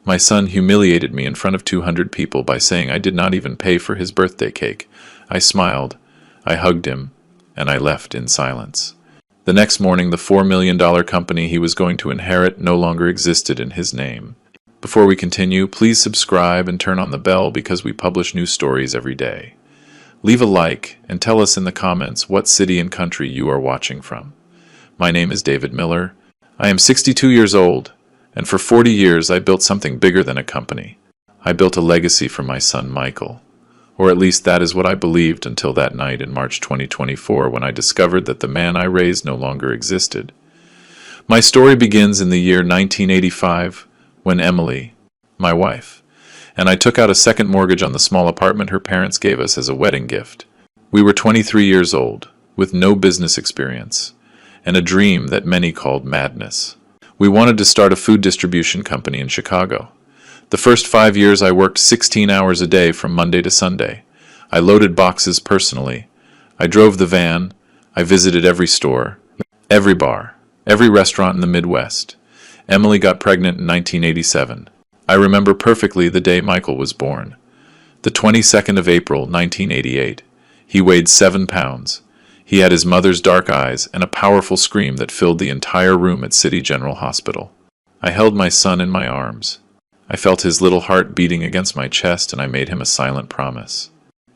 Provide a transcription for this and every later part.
My son humiliated me in front of 200 people by saying I did not even pay for his birthday cake. I smiled, I hugged him, and I left in silence. The next morning, the $4 million company he was going to inherit no longer existed in his name. Before we continue, please subscribe and turn on the bell because we publish new stories every day. Leave a like and tell us in the comments what city and country you are watching from. My name is David Miller. I am 62 years old, and for 40 years I built something bigger than a company. I built a legacy for my son Michael. Or at least that is what I believed until that night in March 2024 when I discovered that the man I raised no longer existed. My story begins in the year 1985 when Emily, my wife, and I took out a second mortgage on the small apartment her parents gave us as a wedding gift. We were 23 years old, with no business experience, and a dream that many called madness. We wanted to start a food distribution company in Chicago. The first 5 years I worked 16 hours a day from Monday to Sunday. I loaded boxes personally. I drove the van. I visited every store, every bar, every restaurant in the Midwest. Emily got pregnant in 1987. I remember perfectly the day Michael was born. The 22nd of April, 1988. He weighed 7 pounds. He had his mother's dark eyes and a powerful scream that filled the entire room at City General Hospital. I held my son in my arms. I felt his little heart beating against my chest, and I made him a silent promise.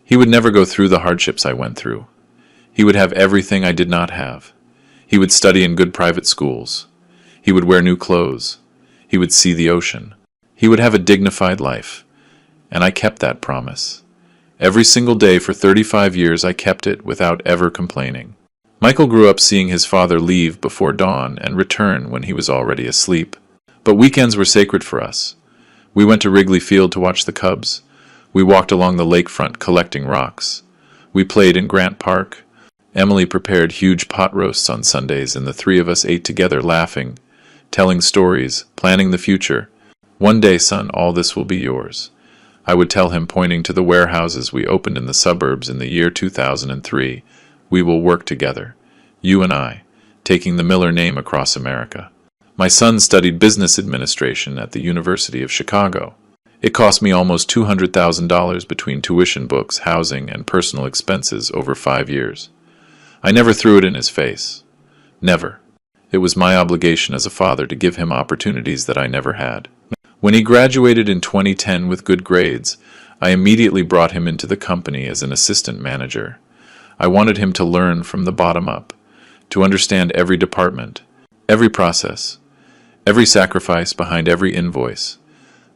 He would never go through the hardships I went through. He would have everything I did not have. He would study in good private schools. He would wear new clothes. He would see the ocean. He would have a dignified life. And I kept that promise. Every single day for 35 years I kept it without ever complaining. Michael grew up seeing his father leave before dawn and return when he was already asleep. But weekends were sacred for us. We went to Wrigley Field to watch the Cubs. We walked along the lakefront collecting rocks. We played in Grant Park. Emily prepared huge pot roasts on Sundays, and the three of us ate together laughing, telling stories, planning the future. One day, son, all this will be yours. I would tell him, pointing to the warehouses we opened in the suburbs in the year 2003. We will work together, you and I, taking the Miller name across America. My son studied business administration at the University of Chicago. It cost me almost $200,000 between tuition, books, housing, and personal expenses over 5 years. I never threw it in his face. Never. It was my obligation as a father to give him opportunities that I never had. When he graduated in 2010 with good grades, I immediately brought him into the company as an assistant manager. I wanted him to learn from the bottom up, to understand every department, every process, every sacrifice behind every invoice.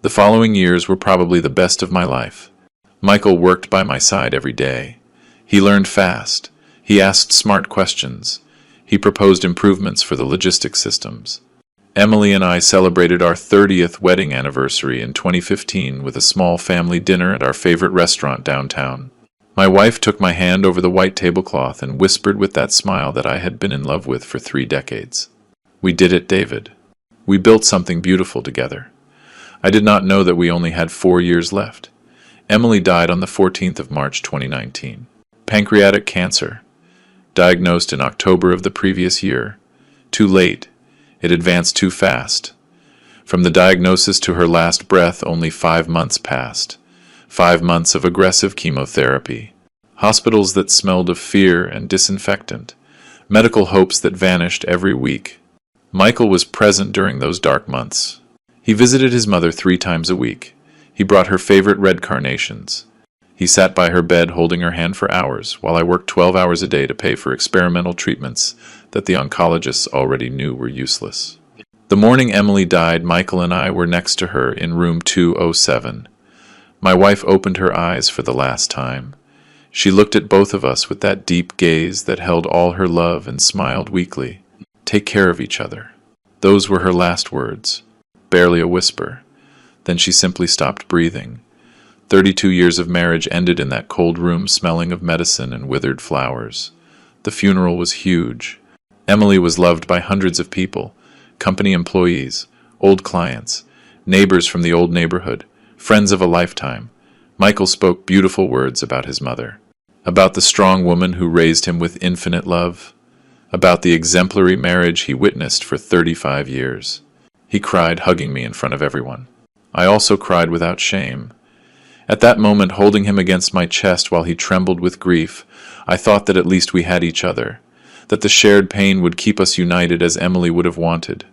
The following years were probably the best of my life. Michael worked by my side every day. He learned fast. He asked smart questions. He proposed improvements for the logistics systems. Emily and I celebrated our 30th wedding anniversary in 2015 with a small family dinner at our favorite restaurant downtown. My wife took my hand over the white tablecloth and whispered with that smile that I had been in love with for 3 decades. We did it, David. We built something beautiful together. I did not know that we only had 4 years left. Emily died on the 14th of March 2019. Pancreatic cancer. Diagnosed in October of the previous year. Too late. It advanced too fast. From the diagnosis to her last breath, only 5 months passed. 5 months of aggressive chemotherapy. Hospitals that smelled of fear and disinfectant. Medical hopes that vanished every week. Michael was present during those dark months. He visited his mother 3 times a week. He brought her favorite red carnations. He sat by her bed holding her hand for hours, while I worked 12 hours a day to pay for experimental treatments that the oncologists already knew were useless. The morning Emily died, Michael and I were next to her in room 207. My wife opened her eyes for the last time. She looked at both of us with that deep gaze that held all her love and smiled weakly. Take care of each other. Those were her last words, barely a whisper. Then she simply stopped breathing. 32 years of marriage ended in that cold room smelling of medicine and withered flowers. The funeral was huge. Emily was loved by hundreds of people, company employees, old clients, neighbors from the old neighborhood, friends of a lifetime. Michael spoke beautiful words about his mother, about the strong woman who raised him with infinite love, about the exemplary marriage he witnessed for 35 years. He cried, hugging me in front of everyone. I also cried without shame. At that moment, holding him against my chest while he trembled with grief, I thought that at least we had each other, that the shared pain would keep us united as Emily would have wanted.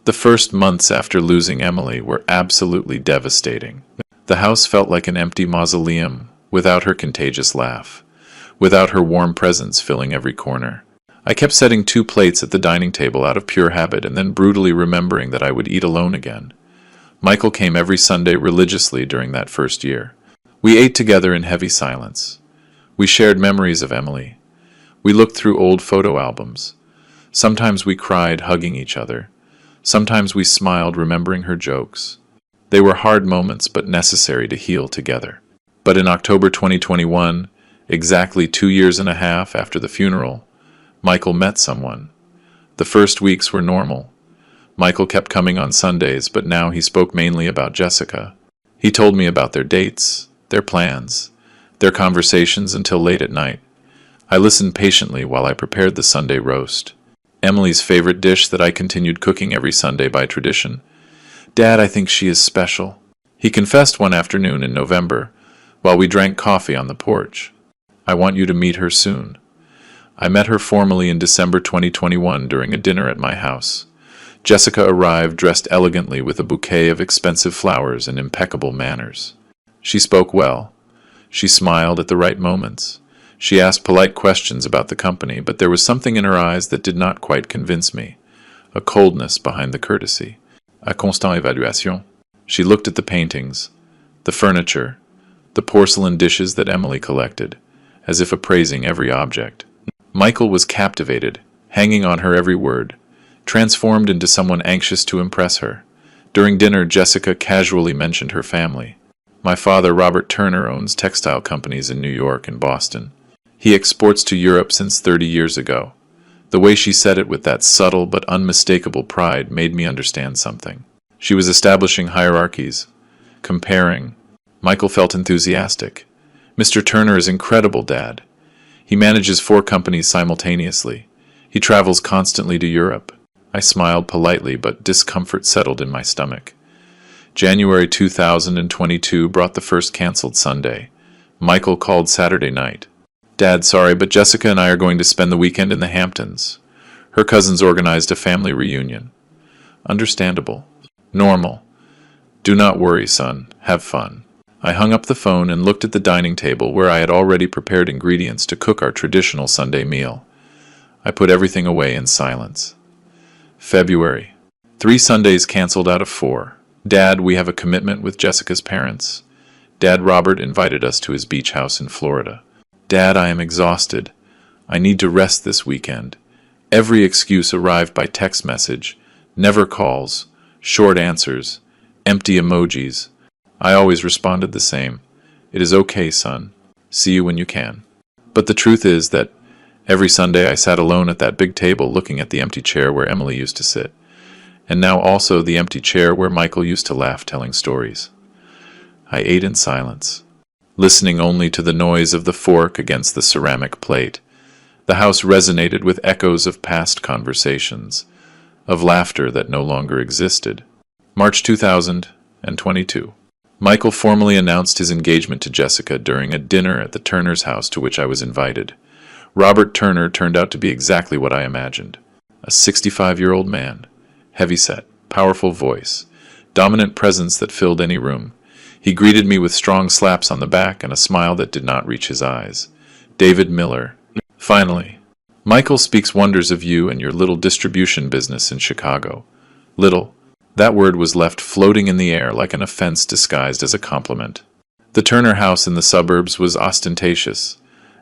The first months after losing Emily were absolutely devastating. The house felt like an empty mausoleum, without her contagious laugh, without her warm presence filling every corner. I kept setting 2 plates at the dining table out of pure habit and then brutally remembering that I would eat alone again. Michael came every Sunday religiously during that first year. We ate together in heavy silence. We shared memories of Emily. We looked through old photo albums. Sometimes we cried, hugging each other. Sometimes we smiled, remembering her jokes. They were hard moments, but necessary to heal together. But in October 2021, exactly 2 years and a half after the funeral, Michael met someone. The first weeks were normal. Michael kept coming on Sundays, but now he spoke mainly about Jessica. He told me about their dates, their plans, their conversations until late at night. I listened patiently while I prepared the Sunday roast, Emily's favorite dish that I continued cooking every Sunday by tradition. "Dad, I think she is special," he confessed one afternoon in November, while we drank coffee on the porch. "I want you to meet her soon." I met her formally in December 2021 during a dinner at my house. Jessica arrived dressed elegantly with a bouquet of expensive flowers and impeccable manners. She spoke well. She smiled at the right moments. She asked polite questions about the company, but there was something in her eyes that did not quite convince me. A coldness behind the courtesy. A constant évaluation. She looked at the paintings, the furniture, the porcelain dishes that Emily collected, as if appraising every object. Michael was captivated, hanging on her every word, transformed into someone anxious to impress her. During dinner, Jessica casually mentioned her family. "My father, Robert Turner, owns textile companies in New York and Boston. He exports to Europe since 30 years ago." The way she said it with that subtle but unmistakable pride made me understand something. She was establishing hierarchies, comparing. Michael felt enthusiastic. "Mr. Turner is incredible, Dad. He manages 4 companies simultaneously. He travels constantly to Europe." I smiled politely, but discomfort settled in my stomach. January 2022 brought the first canceled Sunday. Michael called Saturday night. "Dad, sorry, but Jessica and I are going to spend the weekend in the Hamptons. Her cousins organized a family reunion." Understandable. Normal. "Do not worry, son. Have fun." I hung up the phone and looked at the dining table where I had already prepared ingredients to cook our traditional Sunday meal. I put everything away in silence. February. 3 Sundays canceled out of 4. "Dad, we have a commitment with Jessica's parents. Dad Robert invited us to his beach house in Florida." "Dad, I am exhausted. I need to rest this weekend." Every excuse arrived by text message, never calls, short answers, empty emojis. I always responded the same. "It is okay, son. See you when you can." But the truth is that every Sunday I sat alone at that big table looking at the empty chair where Emily used to sit, and now also the empty chair where Michael used to laugh telling stories. I ate in silence, listening only to the noise of the fork against the ceramic plate. The house resonated with echoes of past conversations, of laughter that no longer existed. March 2022. Michael formally announced his engagement to Jessica during a dinner at the Turner's house to which I was invited. Robert Turner turned out to be exactly what I imagined. A 65-year-old man, heavy-set, powerful voice, dominant presence that filled any room. He greeted me with strong slaps on the back and a smile that did not reach his eyes. "David Miller." Finally. "Michael speaks wonders of you and your little distribution business in Chicago." Little. That word was left floating in the air like an offense disguised as a compliment. The Turner house in the suburbs was ostentatious.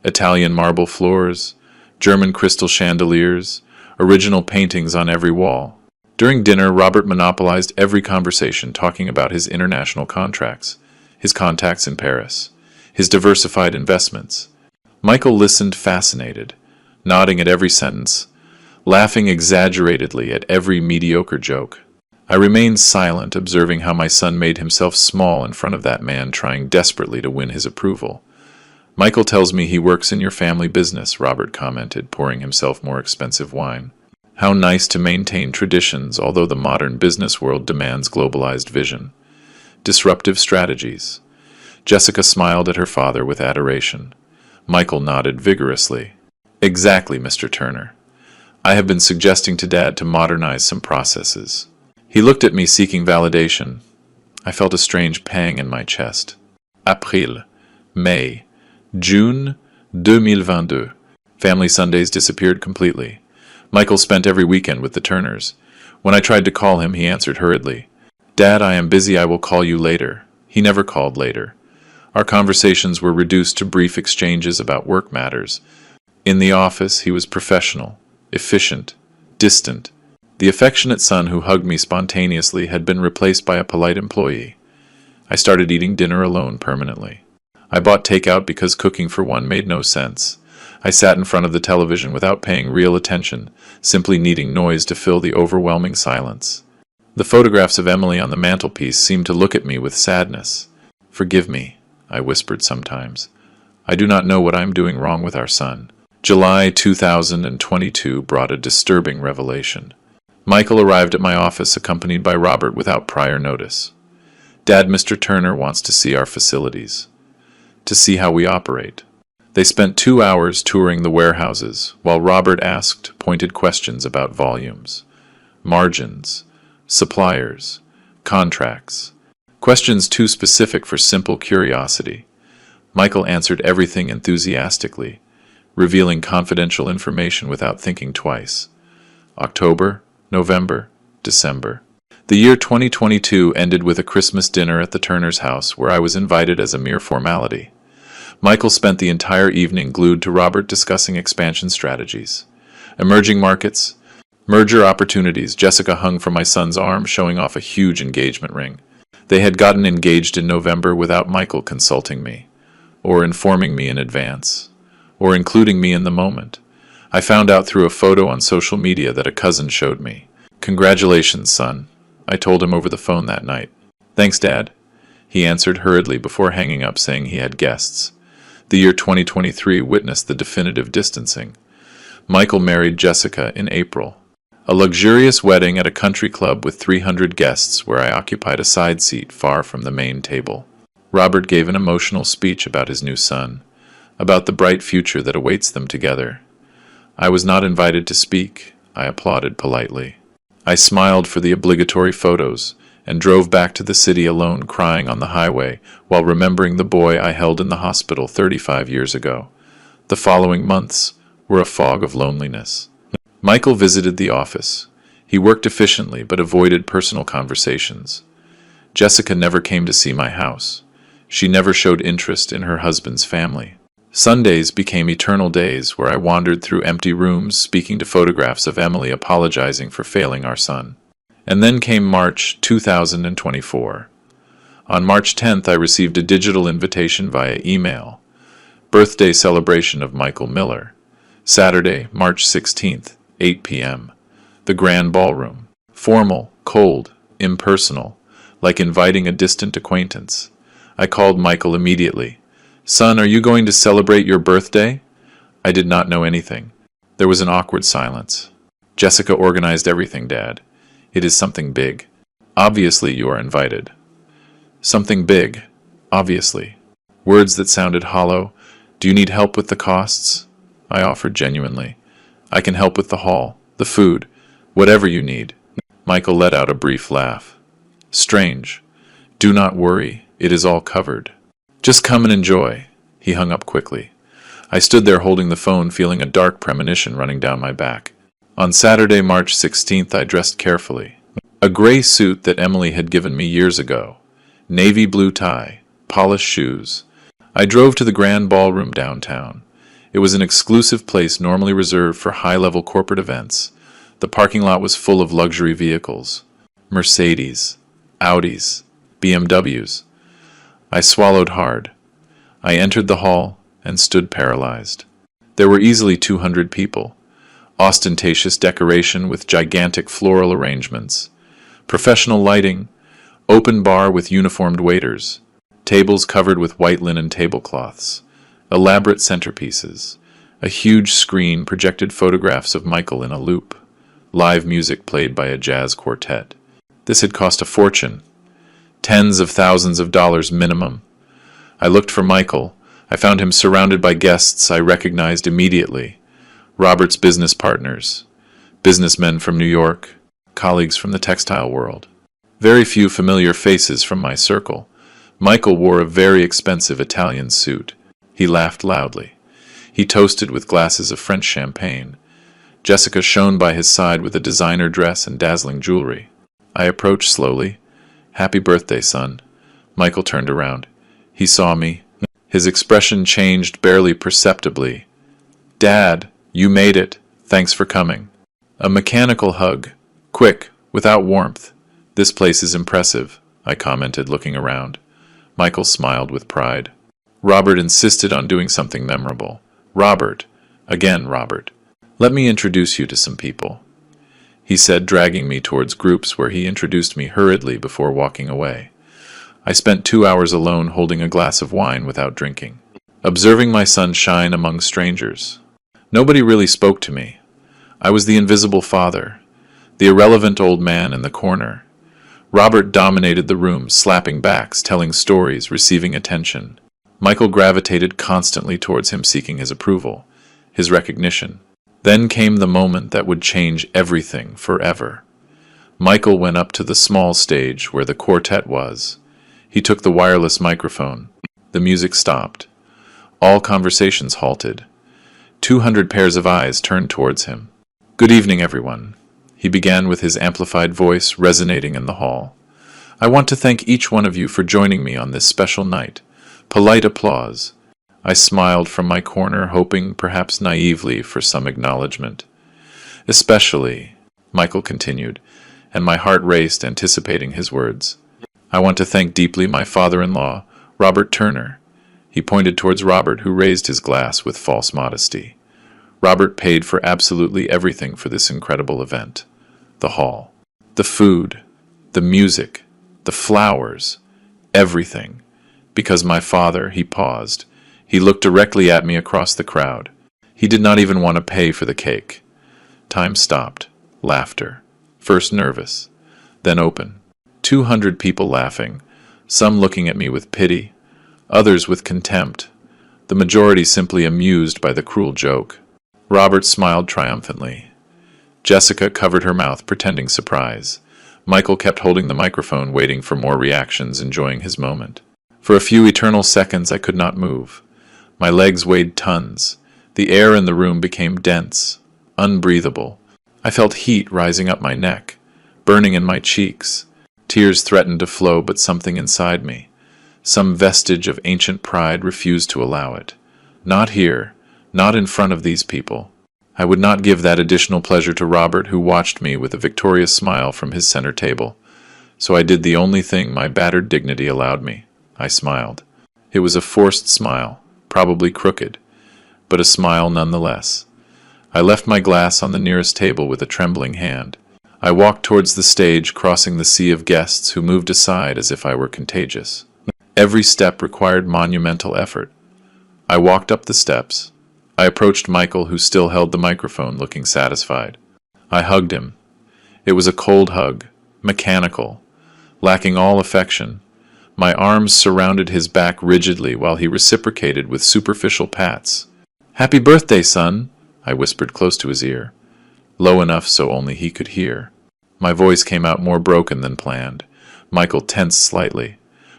Italian marble floors, German crystal chandeliers, original paintings on every wall. During dinner, Robert monopolized every conversation, talking about his international contracts, his contacts in Paris, his diversified investments. Michael listened fascinated, nodding at every sentence, laughing exaggeratedly at every mediocre joke. I remained silent, observing how my son made himself small in front of that man trying desperately to win his approval. "Michael tells me he works in your family business," Robert commented, pouring himself more expensive wine. "How nice to maintain traditions, although the modern business world demands globalized vision." Disruptive strategies. Jessica smiled at her father with adoration. Michael nodded vigorously. Exactly, Mr. Turner. I have been suggesting to Dad to modernize some processes. He looked at me seeking validation. I felt a strange pang in my chest. April, May, June 2022. Family Sundays disappeared completely. Michael spent every weekend with the Turners. When I tried to call him, he answered hurriedly. Dad, I am busy, I will call you later. He never called later. Our conversations were reduced to brief exchanges about work matters. In the office, he was professional, efficient, distant. The affectionate son who hugged me spontaneously had been replaced by a polite employee. I started eating dinner alone permanently. I bought takeout because cooking for one made no sense. I sat in front of the television without paying real attention, simply needing noise to fill the overwhelming silence. The photographs of Emily on the mantelpiece seemed to look at me with sadness. Forgive me, I whispered sometimes. I do not know what I am doing wrong with our son. July 2022 brought a disturbing revelation. Michael arrived at my office accompanied by Robert without prior notice. Dad, Mr. Turner wants to see our facilities, to see how we operate. They spent 2 hours touring the warehouses, while Robert asked pointed questions about volumes, margins, suppliers, contracts. Questions too specific for simple curiosity. Michael answered everything enthusiastically, revealing confidential information without thinking twice. October, November, December. The year 2022 ended with a Christmas dinner at the Turner's house where I was invited as a mere formality. Michael spent the entire evening glued to Robert discussing expansion strategies. Emerging markets, merger opportunities. Jessica hung from my son's arm, showing off a huge engagement ring. They had gotten engaged in November without Michael consulting me, or informing me in advance, or including me in the moment. I found out through a photo on social media that a cousin showed me. Congratulations, son, I told him over the phone that night. Thanks, Dad, he answered hurriedly before hanging up, saying he had guests. The year 2023 witnessed the definitive distancing. Michael married Jessica in April. A luxurious wedding at a country club with 300 guests where I occupied a side seat far from the main table. Robert gave an emotional speech about his new son, about the bright future that awaits them together. I was not invited to speak. I applauded politely. I smiled for the obligatory photos and drove back to the city alone, crying on the highway while remembering the boy I held in the hospital 35 years ago. The following months were a fog of loneliness. Michael visited the office. He worked efficiently but avoided personal conversations. Jessica never came to see my house. She never showed interest in her husband's family. Sundays became eternal days where I wandered through empty rooms, speaking to photographs of Emily apologizing for failing our son. And then came March 2024. On March 10th, I received a digital invitation via email. Birthday celebration of Michael Miller. Saturday, March 16th, 8 p.m. The Grand Ballroom. Formal, cold, impersonal, like inviting a distant acquaintance. I called Michael immediately. Son, are you going to celebrate your birthday? I did not know anything. There was an awkward silence. Jessica organized everything, Dad. It is something big. Obviously, you are invited. Something big. Obviously. Words that sounded hollow. Do you need help with the costs? I offered genuinely. I can help with the hall, the food, whatever you need. Michael let out a brief laugh. Strange. Do not worry. It is all covered. Just come and enjoy. He hung up quickly. I stood there holding the phone, feeling a dark premonition running down my back. On Saturday, March 16th, I dressed carefully. A gray suit that Emily had given me years ago. Navy blue tie. Polished shoes. I drove to the Grand Ballroom downtown. It was an exclusive place normally reserved for high-level corporate events. The parking lot was full of luxury vehicles. Mercedes, Audis, BMWs. I swallowed hard. I entered the hall and stood paralyzed. There were easily 200 people. Ostentatious decoration with gigantic floral arrangements. Professional lighting. Open bar with uniformed waiters. Tables covered with white linen tablecloths. Elaborate centerpieces. A huge screen projected photographs of Michael in a loop. Live music played by a jazz quartet. This had cost a fortune. Tens of thousands of dollars minimum. I looked for Michael. I found him surrounded by guests I recognized immediately. Robert's business partners, businessmen from New York, colleagues from the textile world. Very few familiar faces from my circle. Michael wore a very expensive Italian suit. He laughed loudly. He toasted with glasses of French champagne. Jessica shone by his side with a designer dress and dazzling jewelry. I approached slowly. "Happy birthday, son." Michael turned around. He saw me. His expression changed barely perceptibly. "Dad, you made it. Thanks for coming." A mechanical hug. Quick, without warmth. "This place is impressive," I commented, looking around. Michael smiled with pride. Robert insisted on doing something memorable. "Robert. Again, Robert. Let me introduce you to some people," he said, dragging me towards groups where he introduced me hurriedly before walking away. I spent 2 hours alone holding a glass of wine without drinking, observing my son shine among strangers. Nobody really spoke to me. I was the invisible father, the irrelevant old man in the corner. Robert dominated the room, slapping backs, telling stories, receiving attention. Michael gravitated constantly towards him, seeking his approval, his recognition. Then came the moment that would change everything forever. Michael went up to the small stage where the quartet was. He took the wireless microphone. The music stopped. All conversations halted. 200 pairs of eyes turned towards him. "Good evening, everyone," he began with his amplified voice resonating in the hall. "I want to thank each one of you for joining me on this special night." Polite applause. I smiled from my corner, hoping, perhaps naively, for some acknowledgement. "Especially," Michael continued, and my heart raced, anticipating his words. "I want to thank deeply my father-in-law, Robert Turner." He pointed towards Robert, who raised his glass with false modesty. Robert paid for absolutely everything for this incredible event. The hall, the food, the music, the flowers, everything. Because my father, he paused. He looked directly at me across the crowd. He did not even want to pay for the cake. Time stopped. Laughter. First nervous, then open. 200 people laughing, some looking at me with pity, others with contempt, the majority simply amused by the cruel joke. Robert smiled triumphantly. Jessica covered her mouth, pretending surprise. Michael kept holding the microphone, waiting for more reactions, enjoying his moment. For a few eternal seconds I could not move. My legs weighed tons. The air in the room became dense, unbreathable. I felt heat rising up my neck, burning in my cheeks. Tears threatened to flow, but something inside me, some vestige of ancient pride, refused to allow it. Not here, not in front of these people. I would not give that additional pleasure to Robert, who watched me with a victorious smile from his center table. So I did the only thing my battered dignity allowed me. I smiled. It was a forced smile, probably crooked, but a smile nonetheless. I left my glass on the nearest table with a trembling hand. I walked towards the stage, crossing the sea of guests who moved aside as if I were contagious. Every step required monumental effort. I walked up the steps. I approached Michael, who still held the microphone, looking satisfied. I hugged him. It was a cold hug, mechanical, lacking all affection. My arms surrounded his back rigidly while he reciprocated with superficial pats. "Happy birthday, son," I whispered close to his ear, low enough so only he could hear. My voice came out more broken than planned. Michael tensed slightly,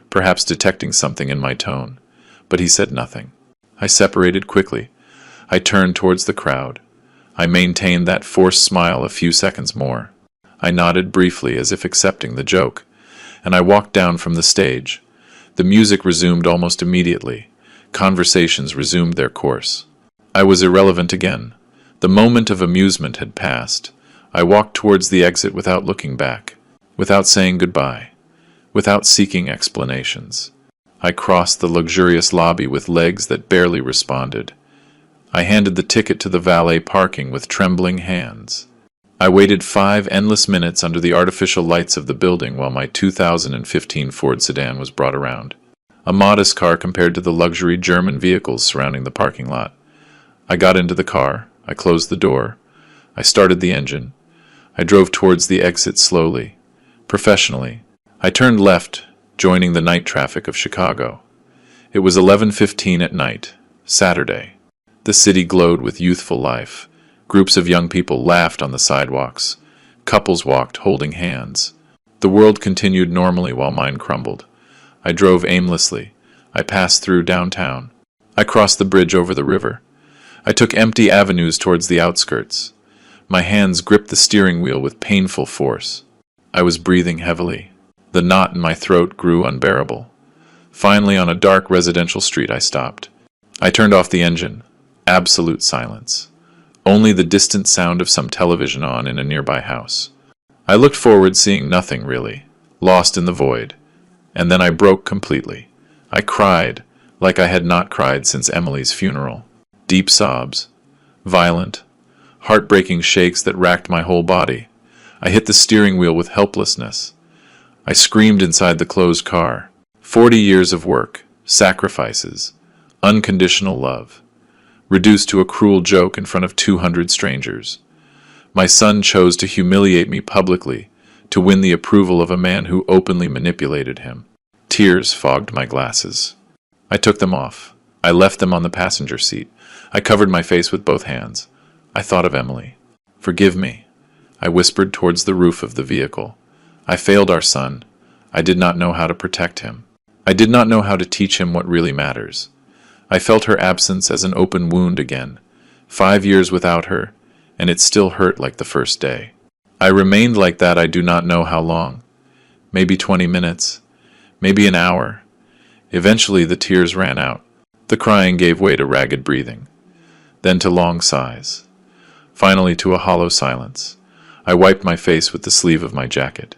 perhaps detecting something in my tone, but he said nothing. I separated quickly. I turned towards the crowd. I maintained that forced smile a few seconds more. I nodded briefly as if accepting the joke, and I walked down from the stage. The music resumed almost immediately. Conversations resumed their course. I was irrelevant again. The moment of amusement had passed. I walked towards the exit without looking back, without saying goodbye, without seeking explanations. I crossed the luxurious lobby with legs that barely responded. I handed the ticket to the valet parking with trembling hands. I waited 5 endless minutes under the artificial lights of the building while my 2015 Ford sedan was brought around. A modest car compared to the luxury German vehicles surrounding the parking lot. I got into the car. I closed the door. I started the engine. I drove towards the exit slowly, professionally. I turned left joining the night traffic of Chicago. It was 11:15 at night, Saturday. The city glowed with youthful life. Groups of young people laughed on the sidewalks. Couples walked holding hands. The world continued normally while mine crumbled. I drove aimlessly. I passed through downtown. I crossed the bridge over the river. I took empty avenues towards the outskirts. My hands gripped the steering wheel with painful force. I was breathing heavily. The knot in my throat grew unbearable. Finally, on a dark residential street, I stopped. I turned off the engine. Absolute silence. Only the distant sound of some television on in a nearby house. I looked forward, seeing nothing really, lost in the void. And then I broke completely. I cried, like I had not cried since Emily's funeral. Deep sobs. Violent, heartbreaking shakes that racked my whole body. I hit the steering wheel with helplessness. I screamed inside the closed car. 40 years of work, sacrifices, unconditional love, reduced to a cruel joke in front of 200 strangers. My son chose to humiliate me publicly, to win the approval of a man who openly manipulated him. Tears fogged my glasses. I took them off. I left them on the passenger seat. I covered my face with both hands. I thought of Emily. "Forgive me," I whispered towards the roof of the vehicle. "I failed our son. I did not know how to protect him. I did not know how to teach him what really matters." I felt her absence as an open wound again. 5 years without her, and it still hurt like the first day. I remained like that I do not know how long. Maybe 20 minutes. Maybe an hour. Eventually the tears ran out. The crying gave way to ragged breathing. Then to long sighs. Finally to a hollow silence. I wiped my face with the sleeve of my jacket.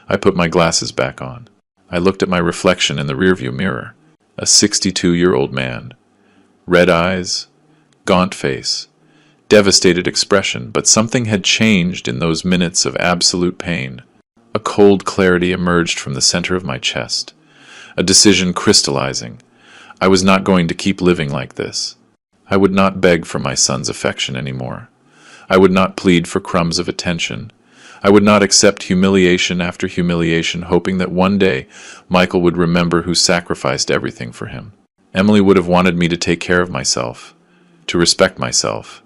I put my glasses back on. I looked at my reflection in the rearview mirror. A 62-year-old man. Red eyes, gaunt face, devastated expression, but something had changed in those minutes of absolute pain. A cold clarity emerged from the center of my chest. A decision crystallizing. I was not going to keep living like this. I would not beg for my son's affection anymore. I would not plead for crumbs of attention. I would not accept humiliation after humiliation, hoping that one day Michael would remember who sacrificed everything for him. Emily would have wanted me to take care of myself, to respect myself,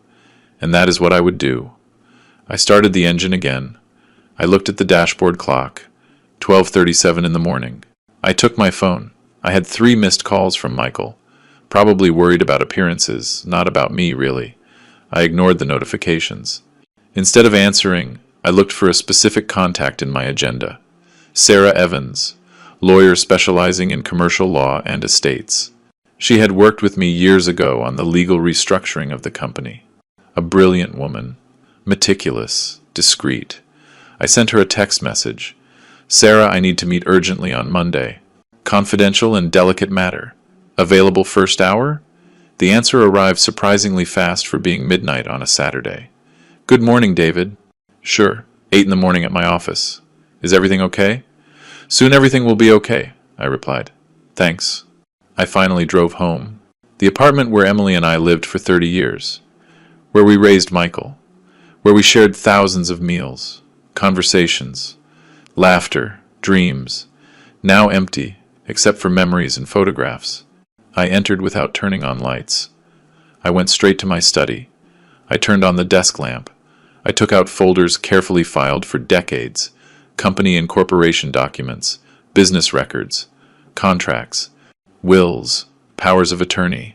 and that is what I would do. I started the engine again. I looked at the dashboard clock, 12:37 in the morning. I took my phone. I had 3 missed calls from Michael, probably worried about appearances, not about me, really. I ignored the notifications. Instead of answering, I looked for a specific contact in my agenda. Sarah Evans, lawyer specializing in commercial law and estates. She had worked with me years ago on the legal restructuring of the company. A brilliant woman, meticulous, discreet. I sent her a text message. "Sarah, I need to meet urgently on Monday. Confidential and delicate matter. Available first hour?" The answer arrived surprisingly fast for being midnight on a Saturday. "Good morning, David." "Sure, 8 in the morning at my office. Is everything okay?" "Soon everything will be okay," I replied. "Thanks." I finally drove home. The apartment where Emily and I lived for 30 years. Where we raised Michael. Where we shared thousands of meals, conversations, laughter, dreams. Now empty, except for memories and photographs. I entered without turning on lights. I went straight to my study. I turned on the desk lamp. I took out folders carefully filed for decades, company and corporation documents, business records, contracts, wills, powers of attorney.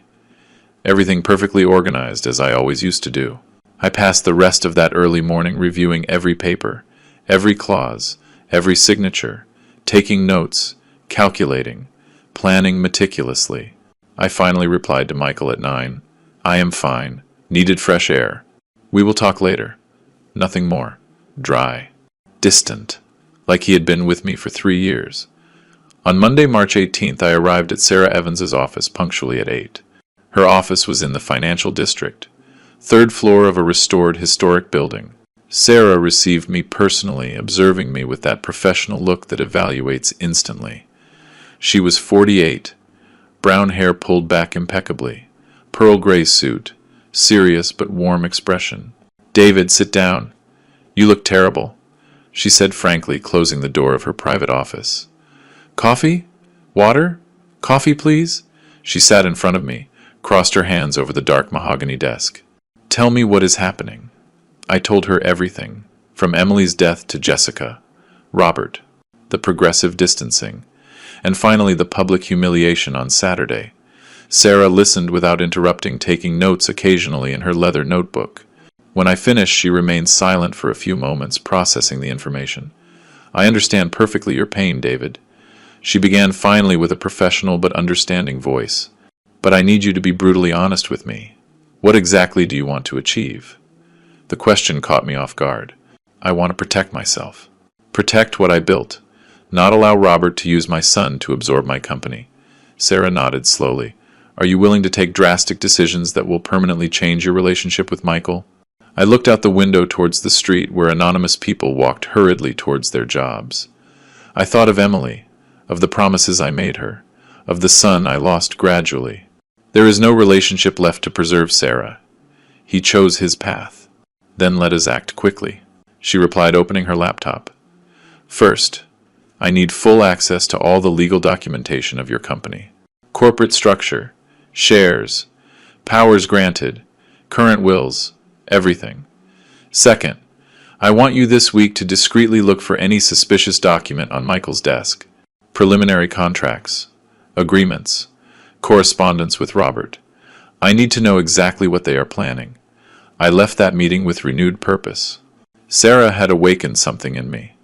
Everything perfectly organized as I always used to do. I passed the rest of that early morning reviewing every paper, every clause, every signature, taking notes, calculating, planning meticulously. I finally replied to Michael at 9. "I am fine. Needed fresh air. We will talk later." Nothing more. Dry. Distant. Like he had been with me for 3 years. On Monday, March 18th, I arrived at Sarah Evans's office punctually at 8. Her office was in the financial district, 3rd floor of a restored historic building. Sarah received me personally, observing me with that professional look that evaluates instantly. She was 48, brown hair pulled back impeccably, pearl gray suit, serious but warm expression. "David, sit down. You look terrible," she said frankly, closing the door of her private office. "Coffee?" Water? Coffee, please? She sat in front of me, crossed her hands over the dark mahogany desk. Tell me what is happening. I told her everything, from Emily's death to Jessica, Robert, the progressive distancing, and finally the public humiliation on Saturday. Sarah listened without interrupting, taking notes occasionally in her leather notebook. When I finished, she remained silent for a few moments, processing the information. I understand perfectly your pain, David. She began finally with a professional but understanding voice. But I need you to be brutally honest with me. What exactly do you want to achieve? The question caught me off guard. I want to protect myself. Protect what I built. Not allow Robert to use my son to absorb my company. Sarah nodded slowly. Are you willing to take drastic decisions that will permanently change your relationship with Michael? I looked out the window towards the street where anonymous people walked hurriedly towards their jobs. I thought of Emily, of the promises I made her, of the son I lost gradually. There is no relationship left to preserve, Sarah. He chose his path. Then let us act quickly, she replied, opening her laptop. First, I need full access to all the legal documentation of your company. Corporate structure, shares, powers granted, current wills, everything. Second, I want you this week to discreetly look for any suspicious document on Michael's desk. Preliminary contracts, agreements, correspondence with Robert. I need to know exactly what they are planning. I left that meeting with renewed purpose. Sarah had awakened something in me.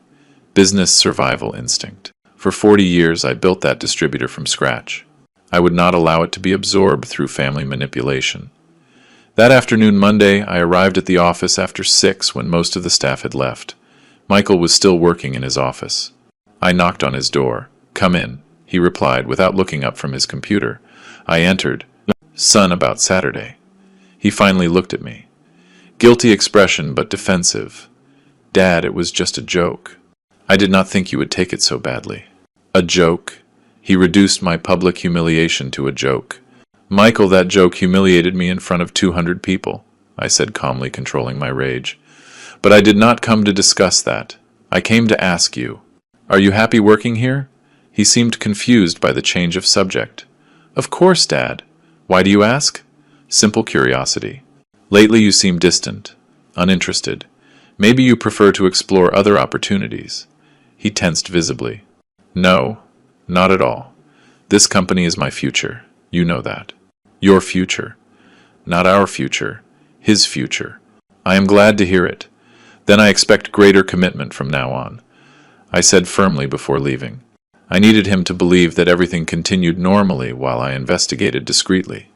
Business survival instinct. For 40 years, I built that distributor from scratch. I would not allow it to be absorbed through family manipulation. That afternoon, Monday, I arrived at the office after 6 when most of the staff had left. Michael was still working in his office. I knocked on his door. Come in, he replied without looking up from his computer. I entered. Son, about Saturday. He finally looked at me. Guilty expression, but defensive. Dad, it was just a joke. I did not think you would take it so badly. A joke? He reduced my public humiliation to a joke. Michael, that joke humiliated me in front of 200 people, I said calmly, controlling my rage. But I did not come to discuss that. I came to ask you, are you happy working here? He seemed confused by the change of subject. Of course, Dad. Why do you ask? Simple curiosity. Lately you seem distant, uninterested. Maybe you prefer to explore other opportunities. He tensed visibly. No, not at all. This company is my future. You know that. Your future. Not our future. His future. I am glad to hear it. Then I expect greater commitment from now on, I said firmly before leaving. I needed him to believe that everything continued normally while I investigated discreetly.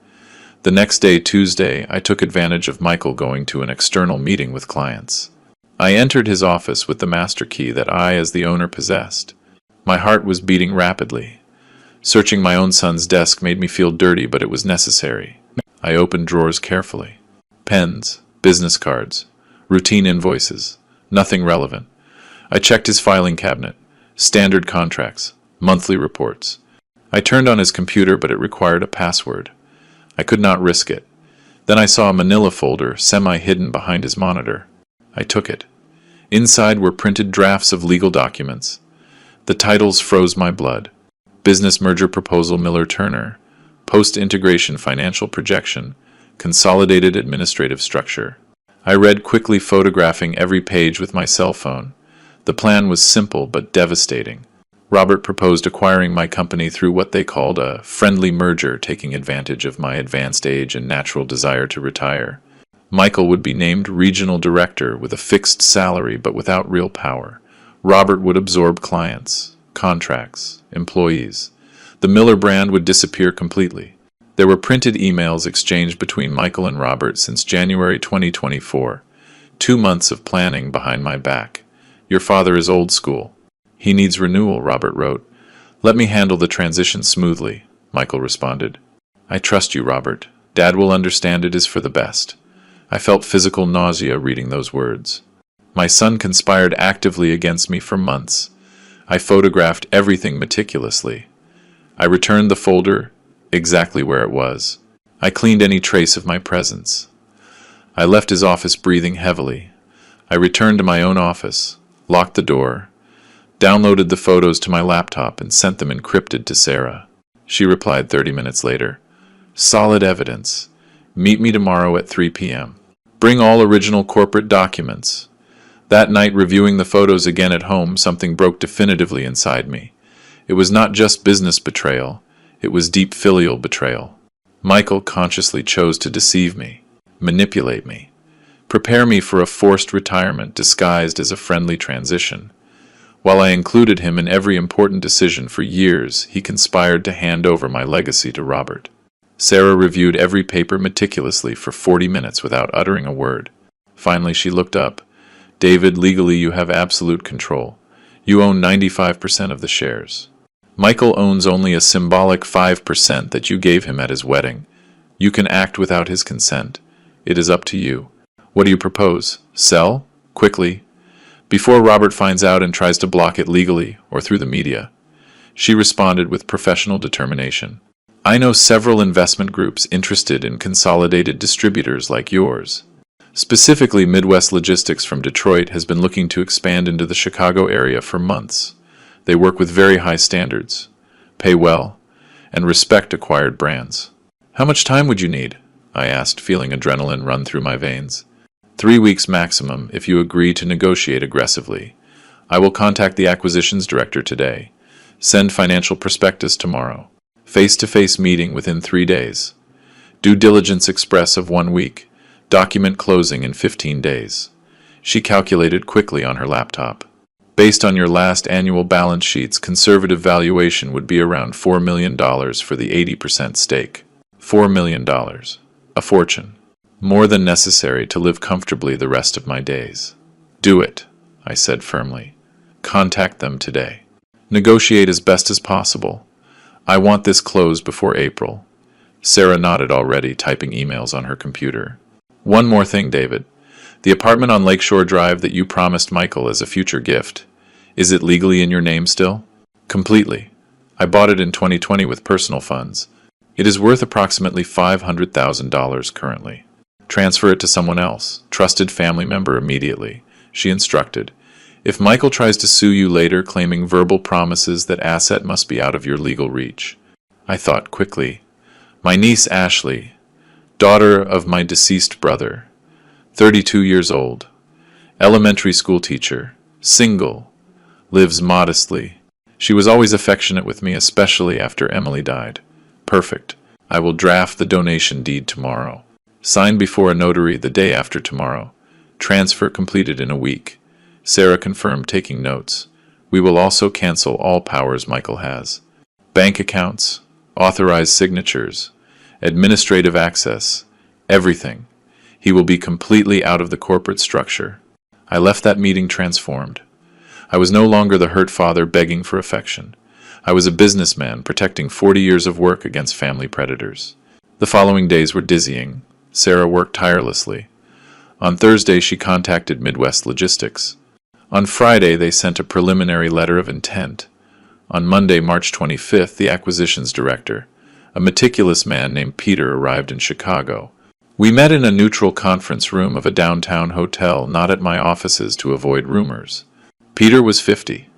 The next day, Tuesday, I took advantage of Michael going to an external meeting with clients. I entered his office with the master key that I, as the owner, possessed. My heart was beating rapidly. Searching my own son's desk made me feel dirty, but it was necessary. I opened drawers carefully. Pens, business cards, routine invoices, nothing relevant. I checked his filing cabinet, standard contracts, monthly reports. I turned on his computer, but it required a password. I could not risk it. Then I saw a manila folder semi-hidden behind his monitor. I took it. Inside were printed drafts of legal documents. The titles froze my blood. Business Merger Proposal Miller-Turner, Post-Integration Financial Projection, Consolidated Administrative Structure. I read quickly, photographing every page with my cell phone. The plan was simple but devastating. Robert proposed acquiring my company through what they called a friendly merger, taking advantage of my advanced age and natural desire to retire. Michael would be named regional director with a fixed salary but without real power. Robert would absorb clients, contracts, employees. The Miller brand would disappear completely. There were printed emails exchanged between Michael and Robert since January 2024. 2 months of planning behind my back. Your father is old school. He needs renewal, Robert wrote. Let me handle the transition smoothly, Michael responded. I trust you, Robert. Dad will understand it is for the best. I felt physical nausea reading those words. My son conspired actively against me for months. I photographed everything meticulously. I returned the folder exactly where it was. I cleaned any trace of my presence. I left his office breathing heavily. I returned to my own office, locked the door. Downloaded the photos to my laptop and sent them encrypted to Sarah. She replied 30 minutes later. Solid evidence. Meet me tomorrow at 3 p.m. Bring all original corporate documents. That night, reviewing the photos again at home, something broke definitively inside me. It was not just business betrayal. It was deep filial betrayal. Michael consciously chose to deceive me, manipulate me, prepare me for a forced retirement disguised as a friendly transition. While I included him in every important decision for years, he conspired to hand over my legacy to Robert. Sarah reviewed every paper meticulously for 40 minutes without uttering a word. Finally, she looked up. David, legally you have absolute control. You own 95% of the shares. Michael owns only a symbolic 5% that you gave him at his wedding. You can act without his consent. It is up to you. What do you propose? Sell? Quickly. Before Robert finds out and tries to block it legally or through the media. She responded with professional determination. I know several investment groups interested in consolidated distributors like yours. Specifically, Midwest Logistics from Detroit has been looking to expand into the Chicago area for months. They work with very high standards, pay well, and respect acquired brands. How much time would you need? I asked, feeling adrenaline run through my veins. 3 weeks maximum if you agree to negotiate aggressively. I will contact the acquisitions director today. Send financial prospectus tomorrow. Face-to-face meeting within 3 days. Due diligence express of 1 week. Document closing in 15 days. She calculated quickly on her laptop. Based on your last annual balance sheets, conservative valuation would be around $4 million for the 80% stake. $4 million. A fortune. More than necessary to live comfortably the rest of my days. Do it, I said firmly. Contact them today. Negotiate as best as possible. I want this closed before April. Sarah nodded already, typing emails on her computer. One more thing, David. The apartment on Lakeshore Drive that you promised Michael as a future gift, is it legally in your name still? Completely. I bought it in 2020 with personal funds. It is worth approximately $500,000 currently. Transfer it to someone else, trusted family member immediately, she instructed. If Michael tries to sue you later claiming verbal promises, that asset must be out of your legal reach. I thought quickly. My niece Ashley, daughter of my deceased brother, 32 years old, elementary school teacher, single, lives modestly. She was always affectionate with me, especially after Emily died. Perfect. I will draft the donation deed tomorrow. Sign before a notary the day after tomorrow. Transfer completed in a week. Sarah confirmed, taking notes. We will also cancel all powers Michael has. Bank accounts, authorized signatures, administrative access, everything. He will be completely out of the corporate structure. I left that meeting transformed. I was no longer the hurt father begging for affection. I was a businessman protecting 40 years of work against family predators. The following days were dizzying. Sarah worked tirelessly. On Thursday, she contacted Midwest Logistics. On Friday, they sent a preliminary letter of intent. On Monday, March 25th, the acquisitions director, a meticulous man named Peter, arrived in Chicago. We met in a neutral conference room of a downtown hotel, not at my offices to avoid rumors. Peter was 50.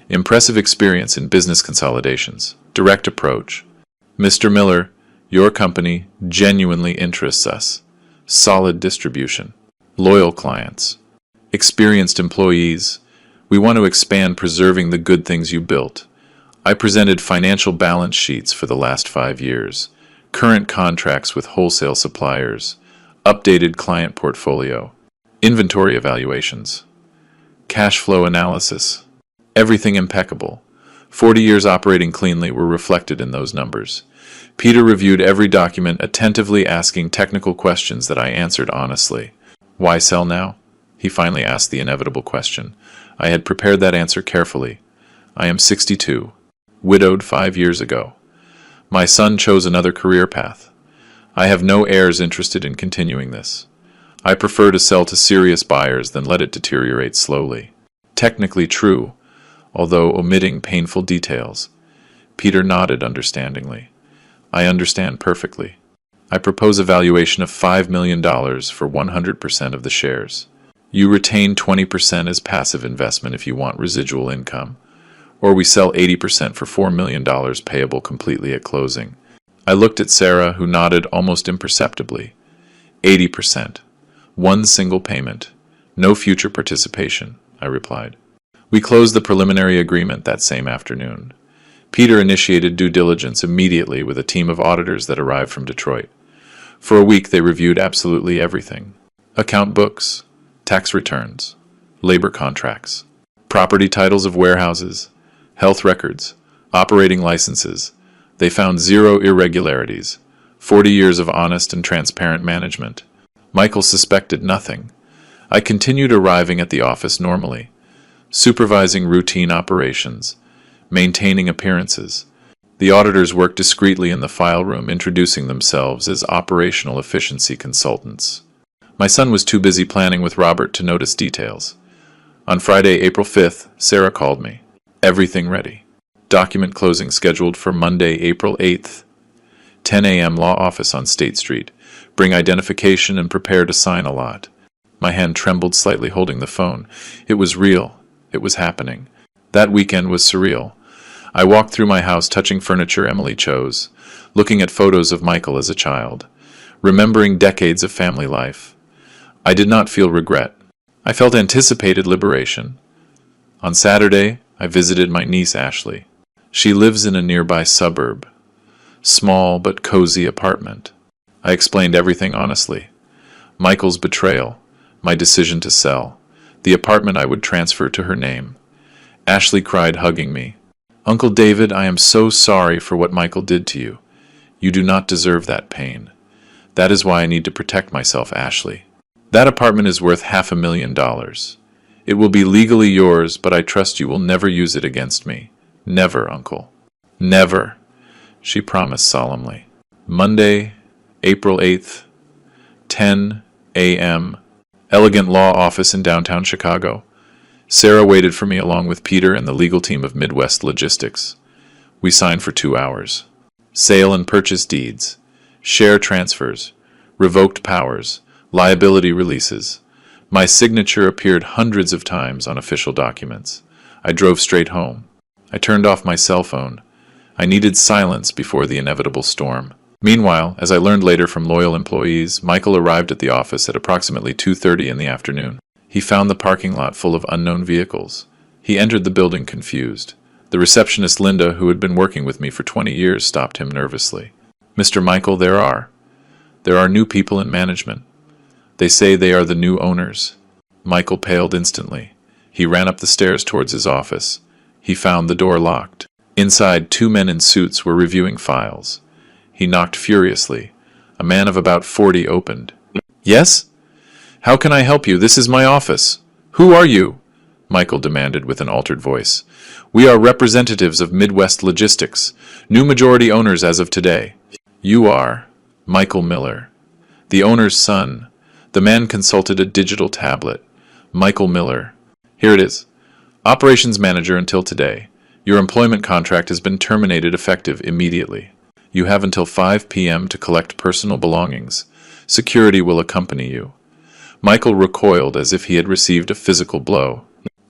Impressive experience in business consolidations. Direct approach. Mr. Miller, your company genuinely interests us. Solid distribution. Loyal clients. Experienced employees. We want to expand, preserving the good things you built. I presented financial balance sheets for the last 5 years. Current contracts with wholesale suppliers. Updated client portfolio. Inventory evaluations. Cash flow analysis. Everything impeccable. 40 years operating cleanly were reflected in those numbers. Peter reviewed every document, attentively asking technical questions that I answered honestly. Why sell now? He finally asked the inevitable question. I had prepared that answer carefully. I am 62, widowed 5 years ago. My son chose another career path. I have no heirs interested in continuing this. I prefer to sell to serious buyers than let it deteriorate slowly. Technically true, although omitting painful details. Peter nodded understandingly. I understand perfectly. I propose a valuation of $5 million for 100% of the shares. You retain 20% as passive investment if you want residual income. Or we sell 80% for $4 million payable completely at closing. I looked at Sarah, who nodded almost imperceptibly. 80%. One single payment. No future participation, I replied. We closed the preliminary agreement that same afternoon. Peter initiated due diligence immediately with a team of auditors that arrived from Detroit. For a week, they reviewed absolutely everything: account books, tax returns, labor contracts, property titles of warehouses, health records, operating licenses. They found 0 irregularities, 40 years of honest and transparent management. Michael suspected nothing. I continued arriving at the office normally, supervising routine operations, maintaining appearances. The auditors worked discreetly in the file room, introducing themselves as operational efficiency consultants. My son was too busy planning with Robert to notice details. On Friday, April 5th, Sarah called me. Everything ready. Document closing scheduled for Monday, April 8th. 10 a.m. Law office on State Street. Bring identification and prepare to sign a lot. My hand trembled slightly holding the phone. It was real. It was happening. That weekend was surreal. I walked through my house touching furniture Emily chose, looking at photos of Michael as a child, remembering decades of family life. I did not feel regret. I felt anticipated liberation. On Saturday, I visited my niece Ashley. She lives in a nearby suburb. Small but cozy apartment. I explained everything honestly. Michael's betrayal, my decision to sell, the apartment I would transfer to her name. Ashley cried, hugging me. Uncle David, I am so sorry for what Michael did to you. You do not deserve that pain. That is why I need to protect myself, Ashley. That apartment is worth $500,000. It will be legally yours, but I trust you will never use it against me. Never, Uncle. Never, she promised solemnly. Monday, April 8th, 10 a.m., elegant law office in downtown Chicago. Sarah waited for me along with Peter and the legal team of Midwest Logistics. We signed for 2 hours. Sale and purchase deeds, share transfers, revoked powers, liability releases. My signature appeared hundreds of times on official documents. I drove straight home. I turned off my cell phone. I needed silence before the inevitable storm. Meanwhile, as I learned later from loyal employees, Michael arrived at the office at approximately 2:30 in the afternoon. He found the parking lot full of unknown vehicles. He entered the building confused. The receptionist Linda, who had been working with me for 20 years, stopped him nervously. Mr. Michael, there are new people in management. They say they are the new owners. Michael paled instantly. He ran up the stairs towards his office. He found the door locked. Inside, 2 men in suits were reviewing files. He knocked furiously. A man of about 40 opened. Yes? How can I help you? This is my office. Who are you? Michael demanded with an altered voice. We are representatives of Midwest Logistics, new majority owners as of today. You are Michael Miller, the owner's son. The man consulted a digital tablet. Michael Miller. Here it is. Operations manager until today. Your employment contract has been terminated effective immediately. You have until 5 p.m. to collect personal belongings. Security will accompany you. Michael recoiled as if he had received a physical blow.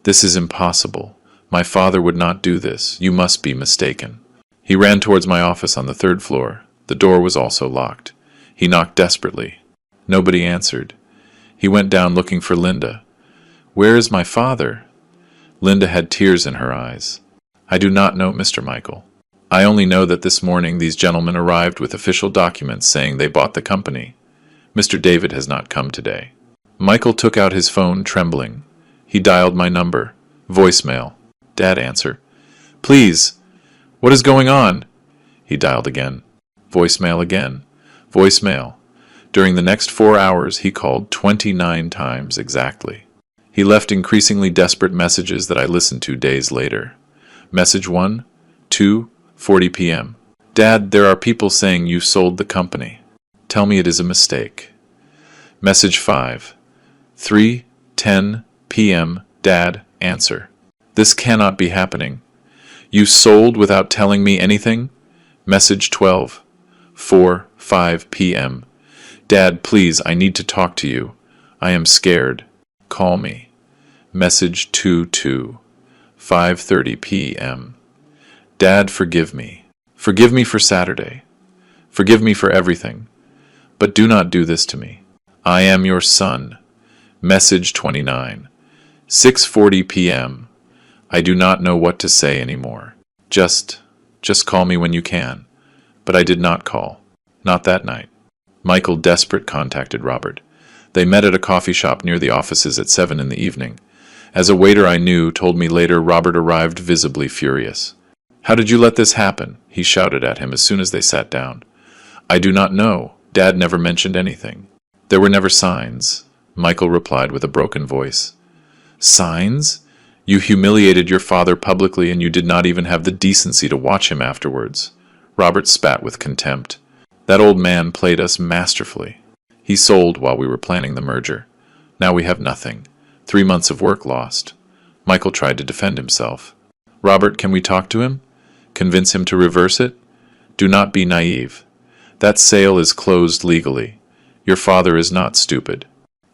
This is impossible. My father would not do this. You must be mistaken. He ran towards my office on the 3rd floor. The door was also locked. He knocked desperately. Nobody answered. He went down looking for Linda. Where is my father? Linda had tears in her eyes. I do not know, Mr. Michael. I only know that this morning these gentlemen arrived with official documents saying they bought the company. Mr. David has not come today. Michael took out his phone, trembling. He dialed my number. Voicemail. Dad, answer. Please. What is going on? He dialed again. Voicemail again. Voicemail. During the next 4 hours, he called 29 times exactly. He left increasingly desperate messages that I listened to days later. Message 1, 2:40 p.m. Dad, there are people saying you sold the company. Tell me it is a mistake. Message 5, 3:10 p.m. Dad, answer. This cannot be happening. You sold without telling me anything? Message 12, 4:05 p.m. Dad, please, I need to talk to you. I am scared. Call me. Message 2:2, 5:30 p.m. Dad, forgive me. Forgive me for Saturday. Forgive me for everything. But do not do this to me. I am your son. Message 29. 6:40 p.m. I do not know what to say anymore. Just call me when you can. But I did not call. Not that night. Michael, desperate, contacted Robert. They met at a coffee shop near the offices at 7 in the evening. As a waiter I knew told me later, Robert arrived visibly furious. How did you let this happen? He shouted at him as soon as they sat down. I do not know. Dad never mentioned anything. There were never signs, Michael replied with a broken voice. Signs? You humiliated your father publicly and you did not even have the decency to watch him afterwards. Robert spat with contempt. That old man played us masterfully. He sold while we were planning the merger. Now we have nothing. 3 months of work lost. Michael tried to defend himself. Robert, can we talk to him? Convince him to reverse it? Do not be naive. That sale is closed legally. Your father is not stupid.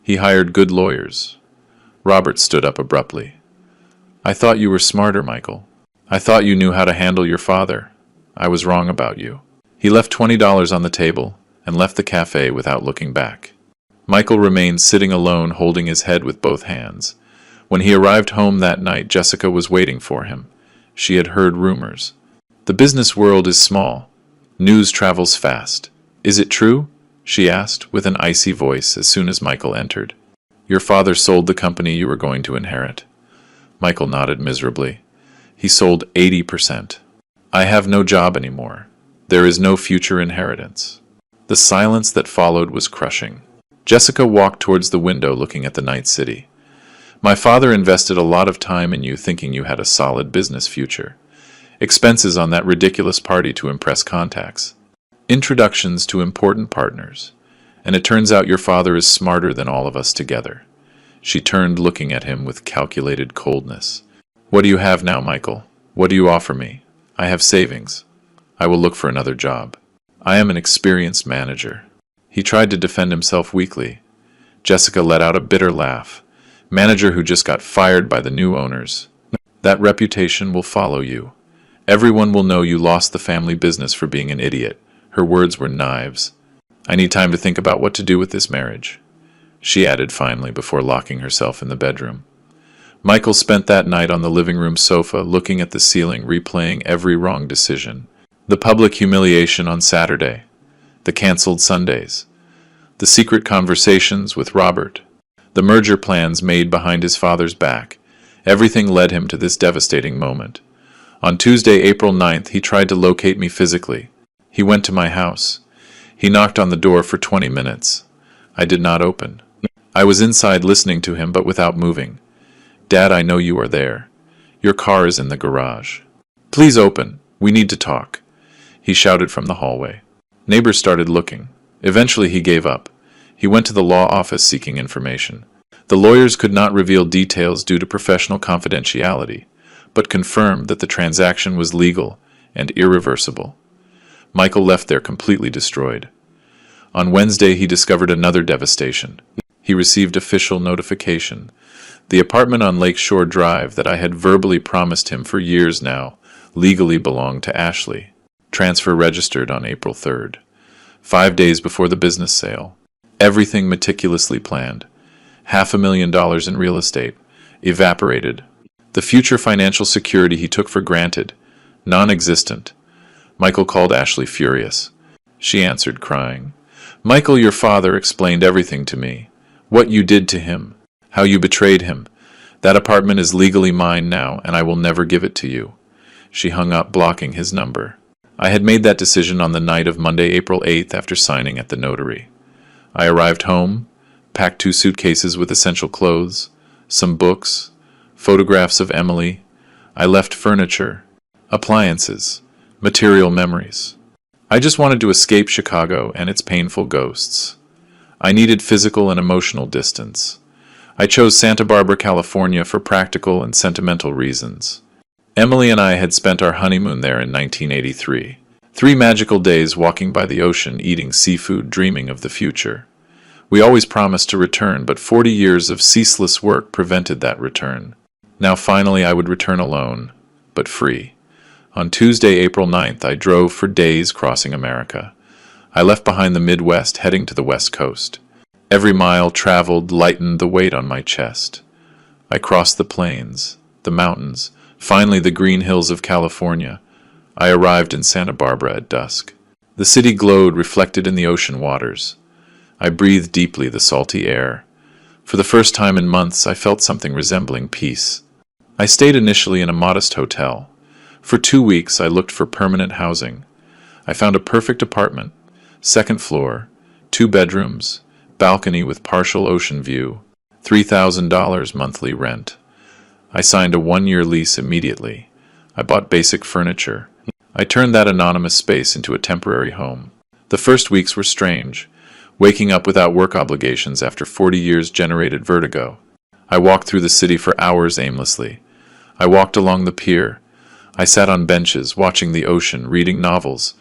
He hired good lawyers. Robert stood up abruptly. I thought you were smarter, Michael. I thought you knew how to handle your father. I was wrong about you. He left $20 on the table and left the cafe without looking back. Michael remained sitting alone, holding his head with both hands. When he arrived home that night, Jessica was waiting for him. She had heard rumors. The business world is small. News travels fast. Is it true? She asked with an icy voice as soon as Michael entered. Your father sold the company you were going to inherit. Michael nodded miserably. He sold 80%. I have no job anymore. There is no future inheritance. The silence that followed was crushing. Jessica walked towards the window looking at the night city. My father invested a lot of time in you thinking you had a solid business future. Expenses on that ridiculous party to impress contacts. Introductions to important partners. And it turns out your father is smarter than all of us together. She turned, looking at him with calculated coldness. What do you have now, Michael? What do you offer me? I have savings. I will look for another job. I am an experienced manager. He tried to defend himself weakly. Jessica let out a bitter laugh. Manager who just got fired by the new owners. That reputation will follow you. Everyone will know you lost the family business for being an idiot. Her words were knives. I need time to think about what to do with this marriage, she added finally before locking herself in the bedroom. Michael spent that night on the living room sofa, looking at the ceiling, replaying every wrong decision. The public humiliation on Saturday. The canceled Sundays. The secret conversations with Robert. The merger plans made behind his father's back. Everything led him to this devastating moment. On Tuesday, April 9th, he tried to locate me physically. He went to my house. He knocked on the door for 20 minutes. I did not open. I was inside listening to him, but without moving. Dad, I know you are there. Your car is in the garage. Please open. We need to talk. He shouted from the hallway. Neighbors started looking. Eventually he gave up. He went to the law office seeking information. The lawyers could not reveal details due to professional confidentiality, but confirmed that the transaction was legal and irreversible. Michael left there completely destroyed. On Wednesday he discovered another devastation. He received official notification. The apartment on Lakeshore Drive that I had verbally promised him for years now legally belonged to Ashley. Transfer registered on April 3rd, 5 days before the business sale. Everything meticulously planned. $500,000 in real estate. Evaporated. The future financial security he took for granted. Non-existent. Michael called Ashley furious. She answered, crying. Michael, your father explained everything to me. What you did to him. How you betrayed him. That apartment is legally mine now, and I will never give it to you. She hung up, blocking his number. I had made that decision on the night of Monday, April 8th, after signing at the notary. I arrived home, packed 2 suitcases with essential clothes, some books, photographs of Emily. I left furniture, appliances, material memories. I just wanted to escape Chicago and its painful ghosts. I needed physical and emotional distance. I chose Santa Barbara, California for practical and sentimental reasons. Emily and I had spent our honeymoon there in 1983. 3 magical days walking by the ocean, eating seafood, dreaming of the future. We always promised to return, but 40 years of ceaseless work prevented that return. Now finally I would return alone, but free. On Tuesday, April 9th, I drove for days crossing America. I left behind the Midwest, heading to the West Coast. Every mile traveled lightened the weight on my chest. I crossed the plains, the mountains, finally the green hills of California. I arrived in Santa Barbara at dusk. The city glowed, reflected in the ocean waters. I breathed deeply the salty air. For the first time in months, I felt something resembling peace. I stayed initially in a modest hotel. For 2 weeks, I looked for permanent housing. I found a perfect apartment, second floor, 2 bedrooms, balcony with partial ocean view, $3,000 monthly rent. I signed a 1-year lease immediately. I bought basic furniture. I turned that anonymous space into a temporary home. The first weeks were strange. Waking up without work obligations after 40 years generated vertigo. I walked through the city for hours aimlessly. I walked along the pier. I sat on benches, watching the ocean, reading novels.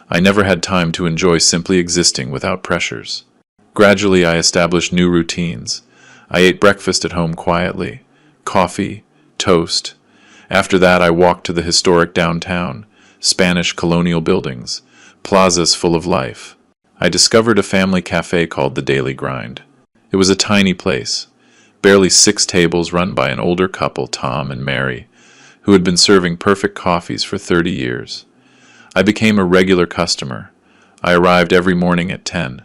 I never had time to enjoy simply existing without pressures. Gradually, I established new routines. I ate breakfast at home quietly. Coffee, toast. After that, I walked to the historic downtown, Spanish colonial buildings, plazas full of life. I discovered a family cafe called the Daily Grind. It was a tiny place, barely 6 tables run by an older couple, Tom and Mary, who had been serving perfect coffees for 30 years. I became a regular customer. I arrived every morning at 10.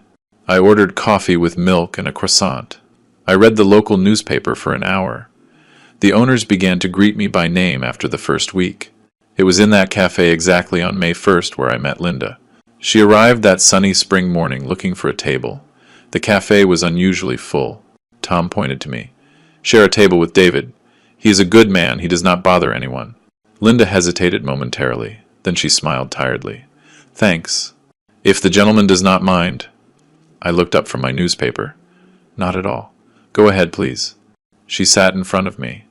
I ordered coffee with milk and a croissant. I read the local newspaper for an hour. The owners began to greet me by name after the first week. It was in that cafe exactly on May 1st where I met Linda. She arrived that sunny spring morning looking for a table. The cafe was unusually full. Tom pointed to me. "Share a table with David. He is a good man. He does not bother anyone." Linda hesitated momentarily. Then she smiled tiredly. "Thanks. If the gentleman does not mind." I looked up from my newspaper. "Not at all. Go ahead, please." She sat in front of me.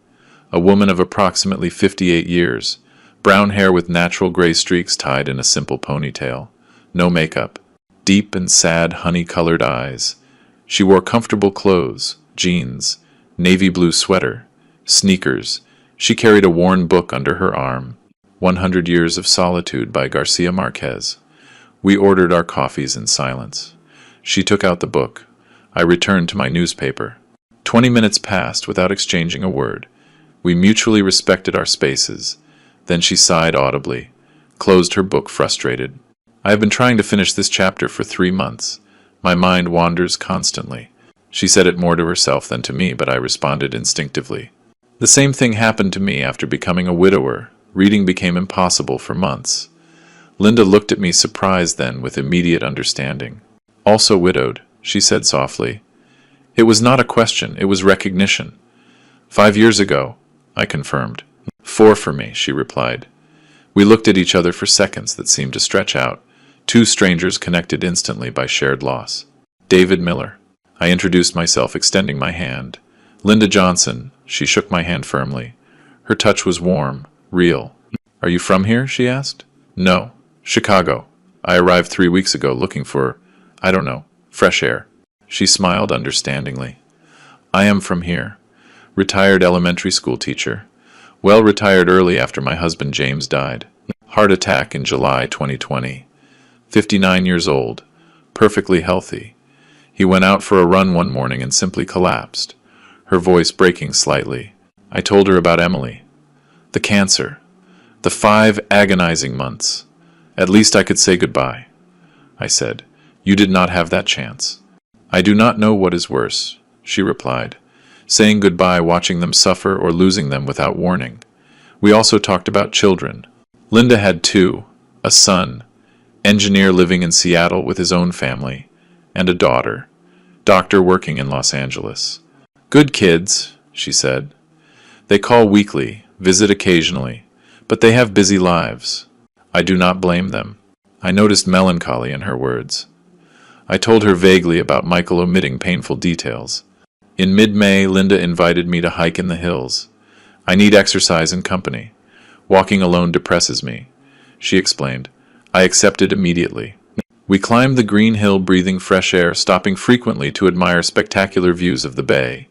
A woman of approximately 58 years. Brown hair with natural gray streaks tied in a simple ponytail. No makeup. Deep and sad honey-colored eyes. She wore comfortable clothes, jeans, navy blue sweater, sneakers. She carried a worn book under her arm, 100 Years of Solitude by Garcia Marquez. We ordered our coffees in silence. She took out the book. I returned to my newspaper. 20 minutes passed without exchanging a word. We mutually respected our spaces. Then she sighed audibly, closed her book frustrated. "I have been trying to finish this chapter for 3 months. My mind wanders constantly." She said it more to herself than to me, but I responded instinctively. The same thing happened to me after becoming a widower. Reading became impossible for months. Linda looked at me surprised then, with immediate understanding. "Also widowed," she said softly. It was not a question, it was recognition. 5 years ago, I confirmed. 4 for me, she replied. We looked at each other for seconds that seemed to stretch out, 2 strangers connected instantly by shared loss. David Miller. I introduced myself, extending my hand. Linda Johnson. She shook my hand firmly. Her touch was warm, real. "Are you from here?" she asked. "No. Chicago. I arrived 3 weeks ago looking for, I don't know, fresh air." She smiled understandingly. "I am from here. Retired elementary school teacher. Well, retired early after my husband James died. Heart attack in July 2020. 59 years old. Perfectly healthy. He went out for a run one morning and simply collapsed, her voice breaking slightly. I told her about Emily. The cancer. The 5 agonizing months. At least I could say goodbye. I said, "You did not have that chance." "I do not know what is worse," she replied. Saying goodbye, watching them suffer, or losing them without warning. We also talked about children. Linda had 2, a son, engineer living in Seattle with his own family, and a daughter, doctor working in Los Angeles. "Good kids," she said. "They call weekly, visit occasionally, but they have busy lives. I do not blame them." I noticed melancholy in her words. I told her vaguely about Michael, omitting painful details. In mid-May, Linda invited me to hike in the hills. "I need exercise and company. Walking alone depresses me," she explained. I accepted immediately. We climbed the green hill, breathing fresh air, stopping frequently to admire spectacular views of the bay.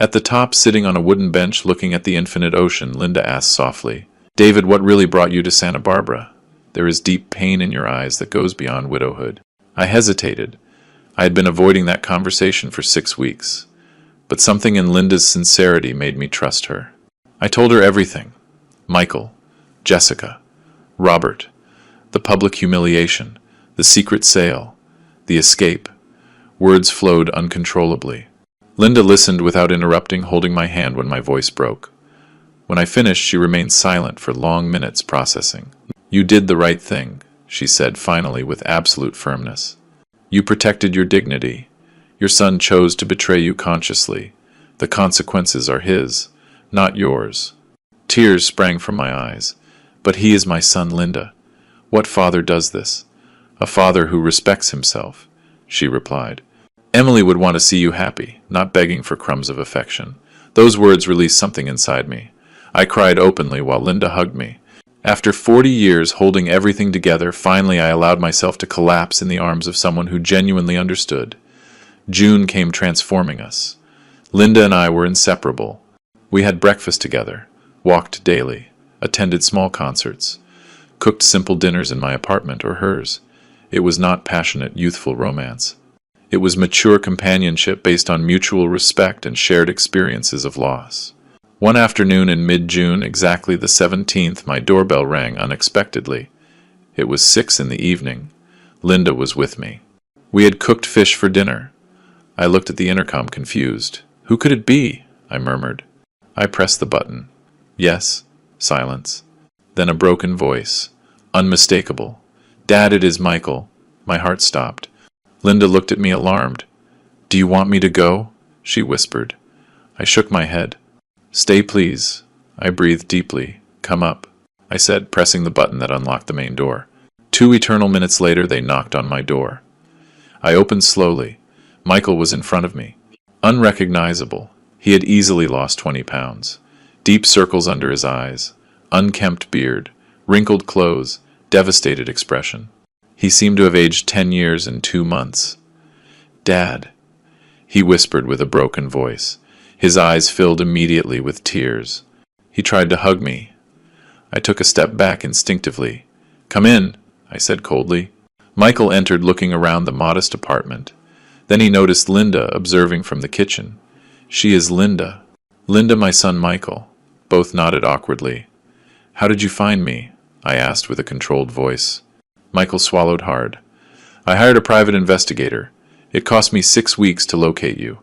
At the top, sitting on a wooden bench looking at the infinite ocean, Linda asked softly, "David, what really brought you to Santa Barbara? There is deep pain in your eyes that goes beyond widowhood." I hesitated. I had been avoiding that conversation for 6 weeks, but something in Linda's sincerity made me trust her. I told her everything. Michael, Jessica, Robert, the public humiliation, the secret sale, the escape. Words flowed uncontrollably. Linda listened without interrupting, holding my hand when my voice broke. When I finished, she remained silent for long minutes, processing. "You did the right thing," she said finally with absolute firmness. "You protected your dignity. Your son chose to betray you consciously. The consequences are his, not yours." Tears sprang from my eyes. "But he is my son, Linda. What father does this?" "A father who respects himself," she replied. "Emily would want to see you happy, not begging for crumbs of affection." Those words released something inside me. I cried openly while Linda hugged me. After 40 years holding everything together, finally I allowed myself to collapse in the arms of someone who genuinely understood. June came transforming us. Linda and I were inseparable. We had breakfast together, walked daily, attended small concerts, cooked simple dinners in my apartment or hers. It was not passionate, youthful romance. It was mature companionship based on mutual respect and shared experiences of loss. One afternoon in mid-June, exactly the 17th, my doorbell rang unexpectedly. It was 6 in the evening. Linda was with me. We had cooked fish for dinner. I looked at the intercom, confused. "Who could it be?" I murmured. I pressed the button. "Yes." Silence. Then a broken voice. Unmistakable. "Dad, it is Michael." My heart stopped. Linda looked at me alarmed. "Do you want me to go?" she whispered. I shook my head. "Stay, please." I breathed deeply. "Come up," I said, pressing the button that unlocked the main door. 2 eternal minutes later, they knocked on my door. I opened slowly. Michael was in front of me. Unrecognizable. He had easily lost 20 pounds. Deep circles under his eyes, unkempt beard, wrinkled clothes, devastated expression. He seemed to have aged 10 years and 2 months. "Dad," he whispered with a broken voice. His eyes filled immediately with tears. He tried to hug me. I took a step back instinctively. "Come in," I said coldly. Michael entered, looking around the modest apartment. Then he noticed Linda observing from the kitchen. "She is Linda." "Linda, my son Michael." Both nodded awkwardly. "How did you find me?" I asked with a controlled voice. Michael swallowed hard. "I hired a private investigator. It cost me 6 weeks to locate you."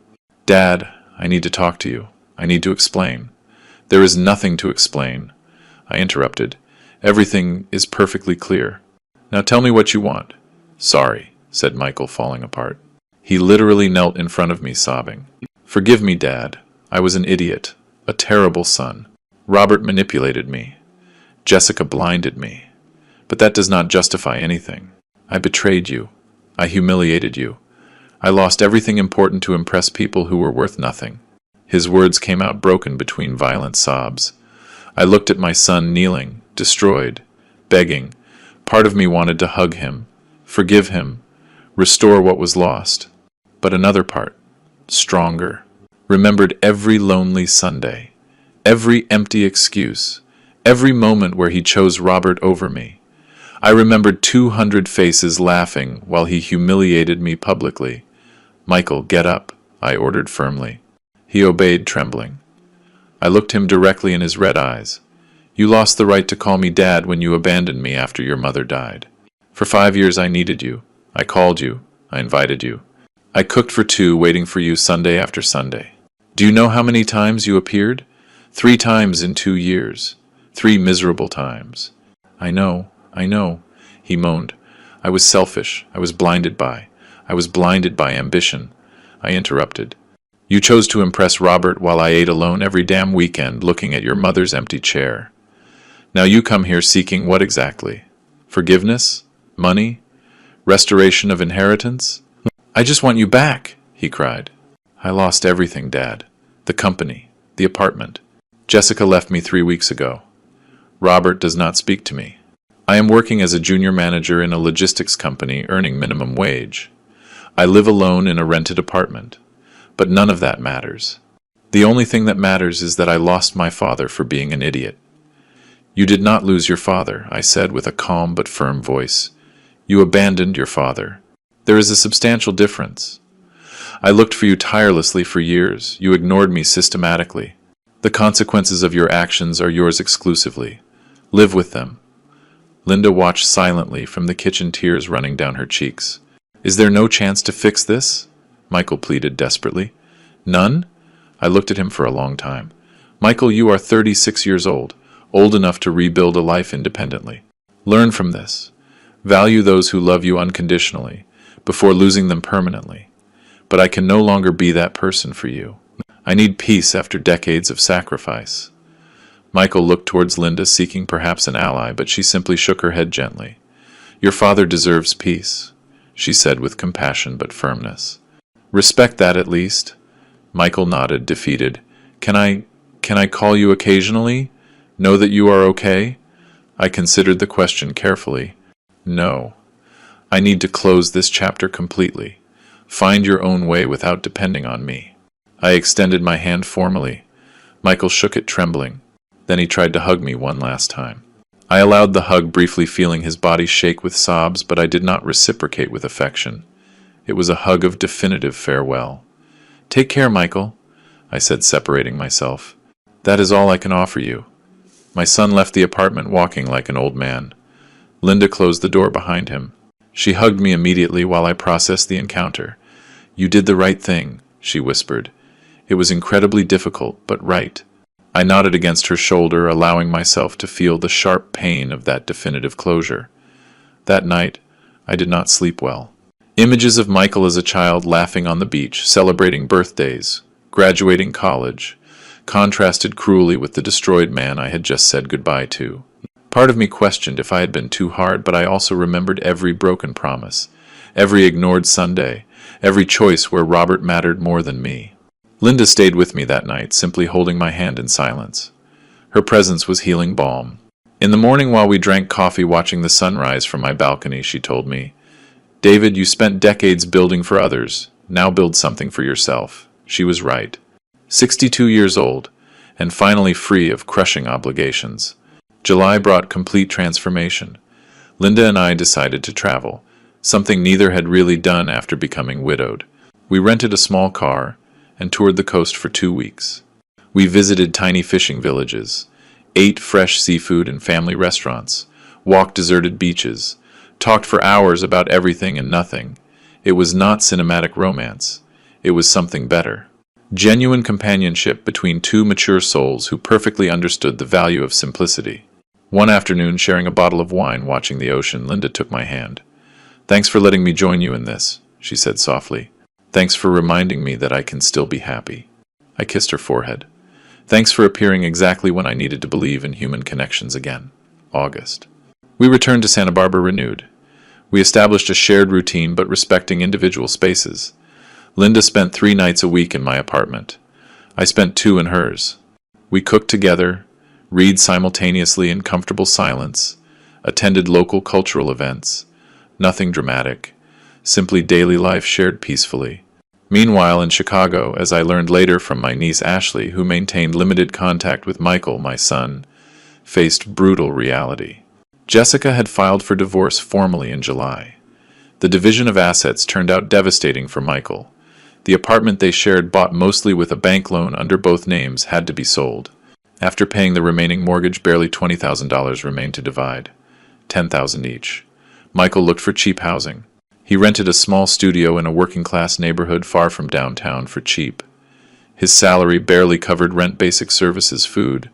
"Dad, I need to talk to you. I need to explain." "There is nothing to explain," I interrupted. "Everything is perfectly clear. Now tell me what you want." "Sorry," said Michael, falling apart. He literally knelt in front of me, sobbing. "Forgive me, Dad. I was an idiot, a terrible son. Robert manipulated me. Jessica blinded me. But that does not justify anything. I betrayed you. I humiliated you. I lost everything important to impress people who were worth nothing." His words came out broken between violent sobs. I looked at my son kneeling, destroyed, begging. Part of me wanted to hug him, forgive him, restore what was lost. But another part, stronger, remembered every lonely Sunday, every empty excuse, every moment where he chose Robert over me. I remembered 200 faces laughing while he humiliated me publicly. "Michael, get up," I ordered firmly. He obeyed, trembling. I looked him directly in his red eyes. "You lost the right to call me Dad when you abandoned me after your mother died. For 5 years I needed you. I called you. I invited you. I cooked for 2, waiting for you Sunday after Sunday. Do you know how many times you appeared? 3 times in 2 years. 3 miserable times." I know," he moaned. "I was selfish. I was blinded by ambition." I interrupted. "You chose to impress Robert while I ate alone every damn weekend looking at your mother's empty chair. Now you come here seeking what exactly? Forgiveness? Money? Restoration of inheritance?" "I just want you back," he cried. "I lost everything, Dad. The company, the apartment. Jessica left me 3 weeks ago. Robert does not speak to me. I am working as a junior manager in a logistics company earning minimum wage. I live alone in a rented apartment. But none of that matters. The only thing that matters is that I lost my father for being an idiot. You did not lose your father, I said with a calm but firm voice. You abandoned your father. There is a substantial difference. I looked for you tirelessly for years. You ignored me systematically. The consequences of your actions are yours exclusively. Live with them. Linda watched silently from the kitchen, tears running down her cheeks. Is there no chance to fix this? Michael pleaded desperately. None? I looked at him for a long time. Michael, you are 36 years old enough to rebuild a life independently. Learn from this. Value those who love you unconditionally, before losing them permanently. But I can no longer be that person for you. I need peace after decades of sacrifice. Michael looked towards Linda, seeking perhaps an ally, but she simply shook her head gently. Your father deserves peace, she said with compassion but firmness. Respect that at least. Michael nodded, defeated. Can I call you occasionally? Know that you are okay? I considered the question carefully. No. I need to close this chapter completely. Find your own way without depending on me. I extended my hand formally. Michael shook it, trembling. Then he tried to hug me one last time. I allowed the hug, briefly feeling his body shake with sobs, but I did not reciprocate with affection. It was a hug of definitive farewell. Take care, Michael, I said, separating myself. That is all I can offer you. My son left the apartment walking like an old man. Linda closed the door behind him. She hugged me immediately while I processed the encounter. You did the right thing, she whispered. It was incredibly difficult, but right. I nodded against her shoulder, allowing myself to feel the sharp pain of that definitive closure. That night, I did not sleep well. Images of Michael as a child laughing on the beach, celebrating birthdays, graduating college, contrasted cruelly with the destroyed man I had just said goodbye to. Part of me questioned if I had been too hard, but I also remembered every broken promise, every ignored Sunday, every choice where Robert mattered more than me. Linda stayed with me that night, simply holding my hand in silence. Her presence was healing balm. In the morning, while we drank coffee watching the sunrise from my balcony, she told me, David, you spent decades building for others. Now build something for yourself. She was right. 62 years old, and finally free of crushing obligations. July brought complete transformation. Linda and I decided to travel, something neither had really done after becoming widowed. We rented a small car and toured the coast for 2 weeks. We visited tiny fishing villages, ate fresh seafood in family restaurants, walked deserted beaches, talked for hours about everything and nothing. It was not cinematic romance. It was something better. Genuine companionship between two mature souls who perfectly understood the value of simplicity. One afternoon, sharing a bottle of wine, watching the ocean, Linda took my hand. Thanks for letting me join you in this, she said softly. Thanks for reminding me that I can still be happy. I kissed her forehead. Thanks for appearing exactly when I needed to believe in human connections again. August. We returned to Santa Barbara renewed. We established a shared routine but respecting individual spaces. Linda spent 3 nights a week in my apartment. I spent 2 in hers. We cooked together, read simultaneously in comfortable silence, attended local cultural events. Nothing dramatic, simply daily life shared peacefully. Meanwhile, in Chicago, as I learned later from my niece Ashley, who maintained limited contact with Michael, my son, faced brutal reality. Jessica had filed for divorce formally in July. The division of assets turned out devastating for Michael. The apartment they shared, bought mostly with a bank loan under both names, had to be sold. After paying the remaining mortgage, barely $20,000 remained to divide, $10,000 each. Michael looked for cheap housing. He rented a small studio in a working-class neighborhood far from downtown for cheap. His salary barely covered rent, basic services, food.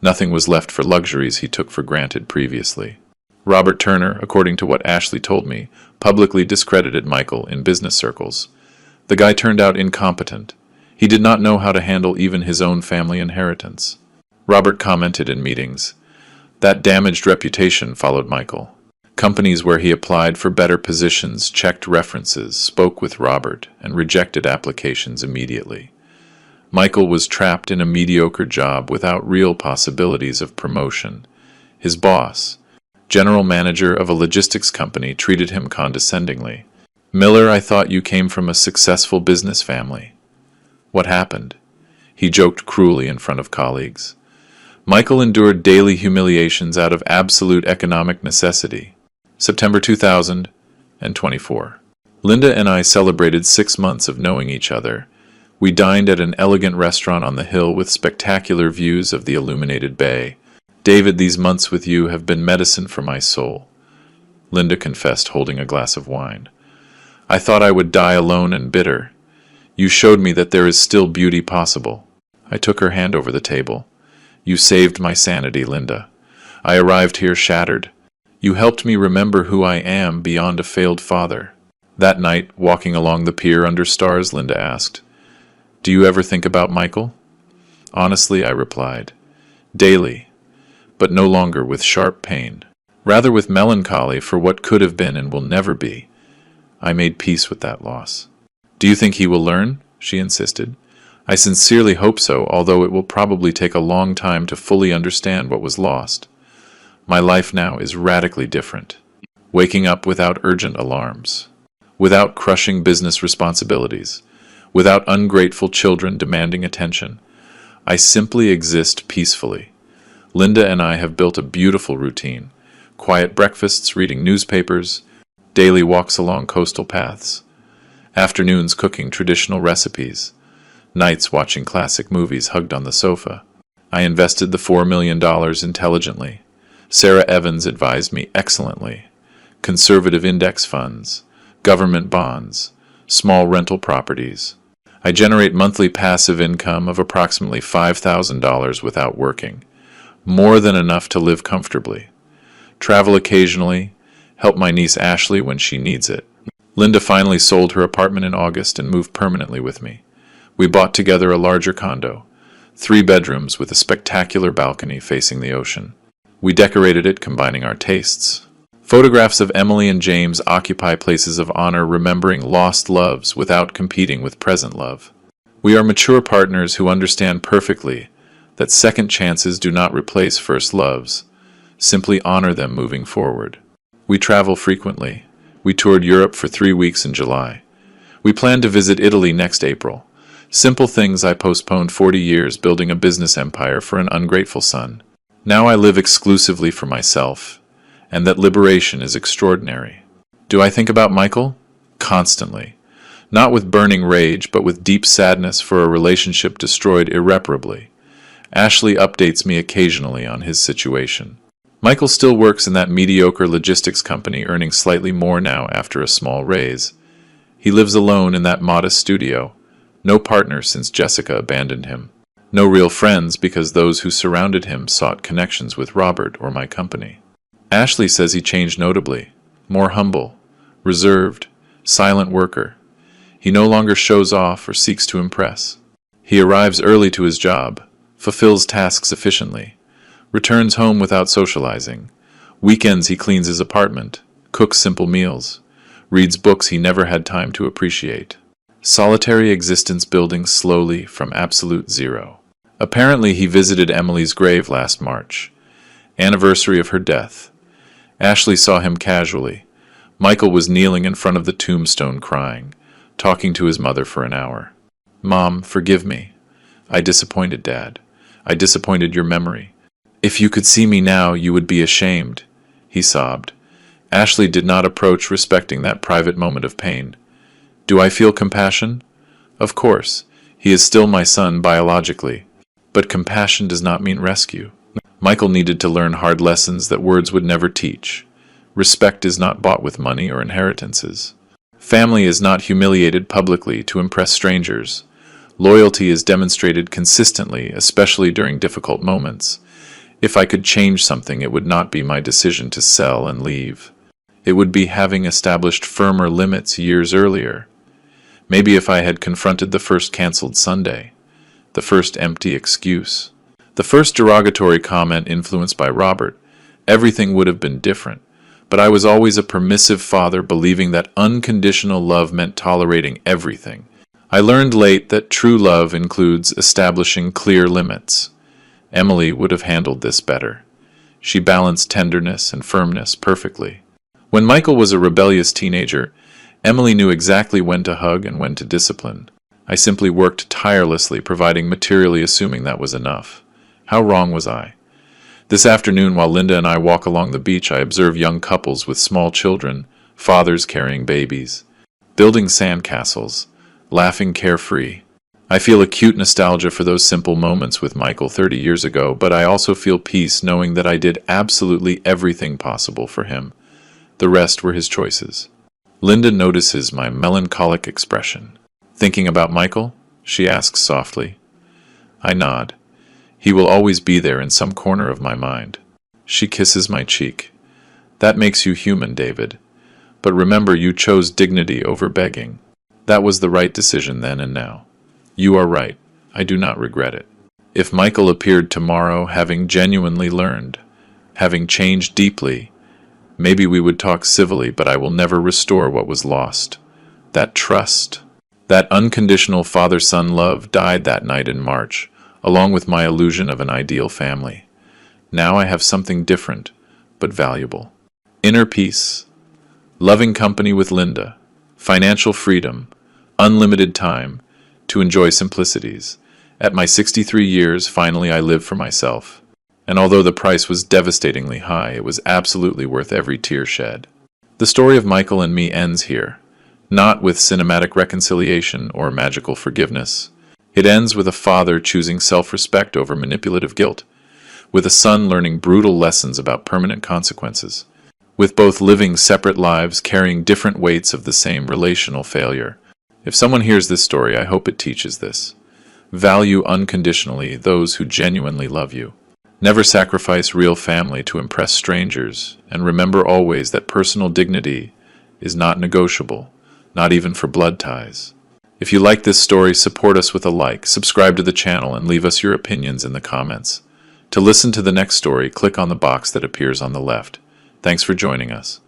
Nothing was left for luxuries he took for granted previously. Robert Turner, according to what Ashley told me, publicly discredited Michael in business circles. The guy turned out incompetent. He did not know how to handle even his own family inheritance. Robert commented in meetings. That damaged reputation followed Michael. Companies where he applied for better positions checked references, spoke with Robert, and rejected applications immediately. Michael was trapped in a mediocre job without real possibilities of promotion. His boss, general manager of a logistics company, treated him condescendingly. Miller, I thought you came from a successful business family. What happened? He joked cruelly in front of colleagues. Michael endured daily humiliations out of absolute economic necessity. September 2024. Linda and I celebrated 6 months of knowing each other. We dined at an elegant restaurant on the hill with spectacular views of the illuminated bay. David, these months with you have been medicine for my soul, Linda confessed, holding a glass of wine. I thought I would die alone and bitter. You showed me that there is still beauty possible. I took her hand over the table. You saved my sanity, Linda. I arrived here shattered. You helped me remember who I am beyond a failed father. That night, walking along the pier under stars, Linda asked, Do you ever think about Michael? Honestly, I replied, daily, but no longer with sharp pain. Rather with melancholy for what could have been and will never be. I made peace with that loss. Do you think he will learn? She insisted. I sincerely hope so, although it will probably take a long time to fully understand what was lost. My life now is radically different. Waking up without urgent alarms, without crushing business responsibilities, without ungrateful children demanding attention. I simply exist peacefully. Linda and I have built a beautiful routine. Quiet breakfasts, reading newspapers, daily walks along coastal paths, afternoons cooking traditional recipes, nights watching classic movies hugged on the sofa. I invested the $4 million intelligently. Sarah Evans advised me excellently. Conservative index funds, government bonds, small rental properties. I generate monthly passive income of approximately $5,000 without working, more than enough to live comfortably. Travel occasionally, help my niece Ashley when she needs it. Linda finally sold her apartment in August and moved permanently with me. We bought together a larger condo, 3 bedrooms with a spectacular balcony facing the ocean. We decorated it, combining our tastes. Photographs of Emily and James occupy places of honor, remembering lost loves without competing with present love. We are mature partners who understand perfectly that second chances do not replace first loves. Simply honor them moving forward. We travel frequently. We toured Europe for 3 weeks in July. We plan to visit Italy next April. Simple things I postponed 40 years, building a business empire for an ungrateful son. Now I live exclusively for myself, and that liberation is extraordinary. Do I think about Michael? Constantly. Not with burning rage, but with deep sadness for a relationship destroyed irreparably. Ashley updates me occasionally on his situation. Michael still works in that mediocre logistics company, earning slightly more now after a small raise. He lives alone in that modest studio. No partner since Jessica abandoned him. No real friends because those who surrounded him sought connections with Robert or my company. Ashley says he changed notably. More humble, reserved, silent worker. He no longer shows off or seeks to impress. He arrives early to his job, fulfills tasks efficiently, returns home without socializing. Weekends he cleans his apartment, cooks simple meals, reads books he never had time to appreciate. Solitary existence building slowly from absolute zero. Apparently he visited Emily's grave last March, anniversary of her death. Ashley saw him casually. Michael was kneeling in front of the tombstone crying, talking to his mother for an hour. Mom, forgive me. I disappointed Dad. I disappointed your memory. If you could see me now, you would be ashamed, he sobbed. Ashley did not approach, respecting that private moment of pain. Do I feel compassion? Of course. He is still my son biologically. But compassion does not mean rescue. Michael needed to learn hard lessons that words would never teach. Respect is not bought with money or inheritances. Family is not humiliated publicly to impress strangers. Loyalty is demonstrated consistently, especially during difficult moments. If I could change something, it would not be my decision to sell and leave. It would be having established firmer limits years earlier. Maybe if I had confronted the first canceled Sunday, the first empty excuse, the first derogatory comment influenced by Robert, everything would have been different. But I was always a permissive father, believing that unconditional love meant tolerating everything. I learned late that true love includes establishing clear limits. Emily would have handled this better. She balanced tenderness and firmness perfectly. When Michael was a rebellious teenager, Emily knew exactly when to hug and when to discipline. I simply worked tirelessly, providing materially, assuming that was enough. How wrong was I? This afternoon, while Linda and I walk along the beach, I observe young couples with small children, fathers carrying babies, building sandcastles, laughing carefree. I feel acute nostalgia for those simple moments with Michael 30 years ago, but I also feel peace knowing that I did absolutely everything possible for him. The rest were his choices. Linda notices my melancholic expression. Thinking about Michael? She asks softly. I nod. He will always be there in some corner of my mind. She kisses my cheek. That makes you human, David. But remember, you chose dignity over begging. That was the right decision then and now. You are right. I do not regret it. If Michael appeared tomorrow, having genuinely learned, having changed deeply, maybe we would talk civilly, but I will never restore what was lost. That trust, that unconditional father-son love died that night in March, along with my illusion of an ideal family. Now I have something different, but valuable. Inner peace, loving company with Linda, financial freedom, unlimited time to enjoy simplicities. At my 63 years, finally I live for myself. And although the price was devastatingly high, it was absolutely worth every tear shed. The story of Michael and me ends here, not with cinematic reconciliation or magical forgiveness. It ends with a father choosing self-respect over manipulative guilt, with a son learning brutal lessons about permanent consequences, with both living separate lives carrying different weights of the same relational failure. If someone hears this story, I hope it teaches this. Value unconditionally those who genuinely love you. Never sacrifice real family to impress strangers, and remember always that personal dignity is not negotiable, not even for blood ties. If you like this story, support us with a like, subscribe to the channel, and leave us your opinions in the comments. To listen to the next story, click on the box that appears on the left. Thanks for joining us.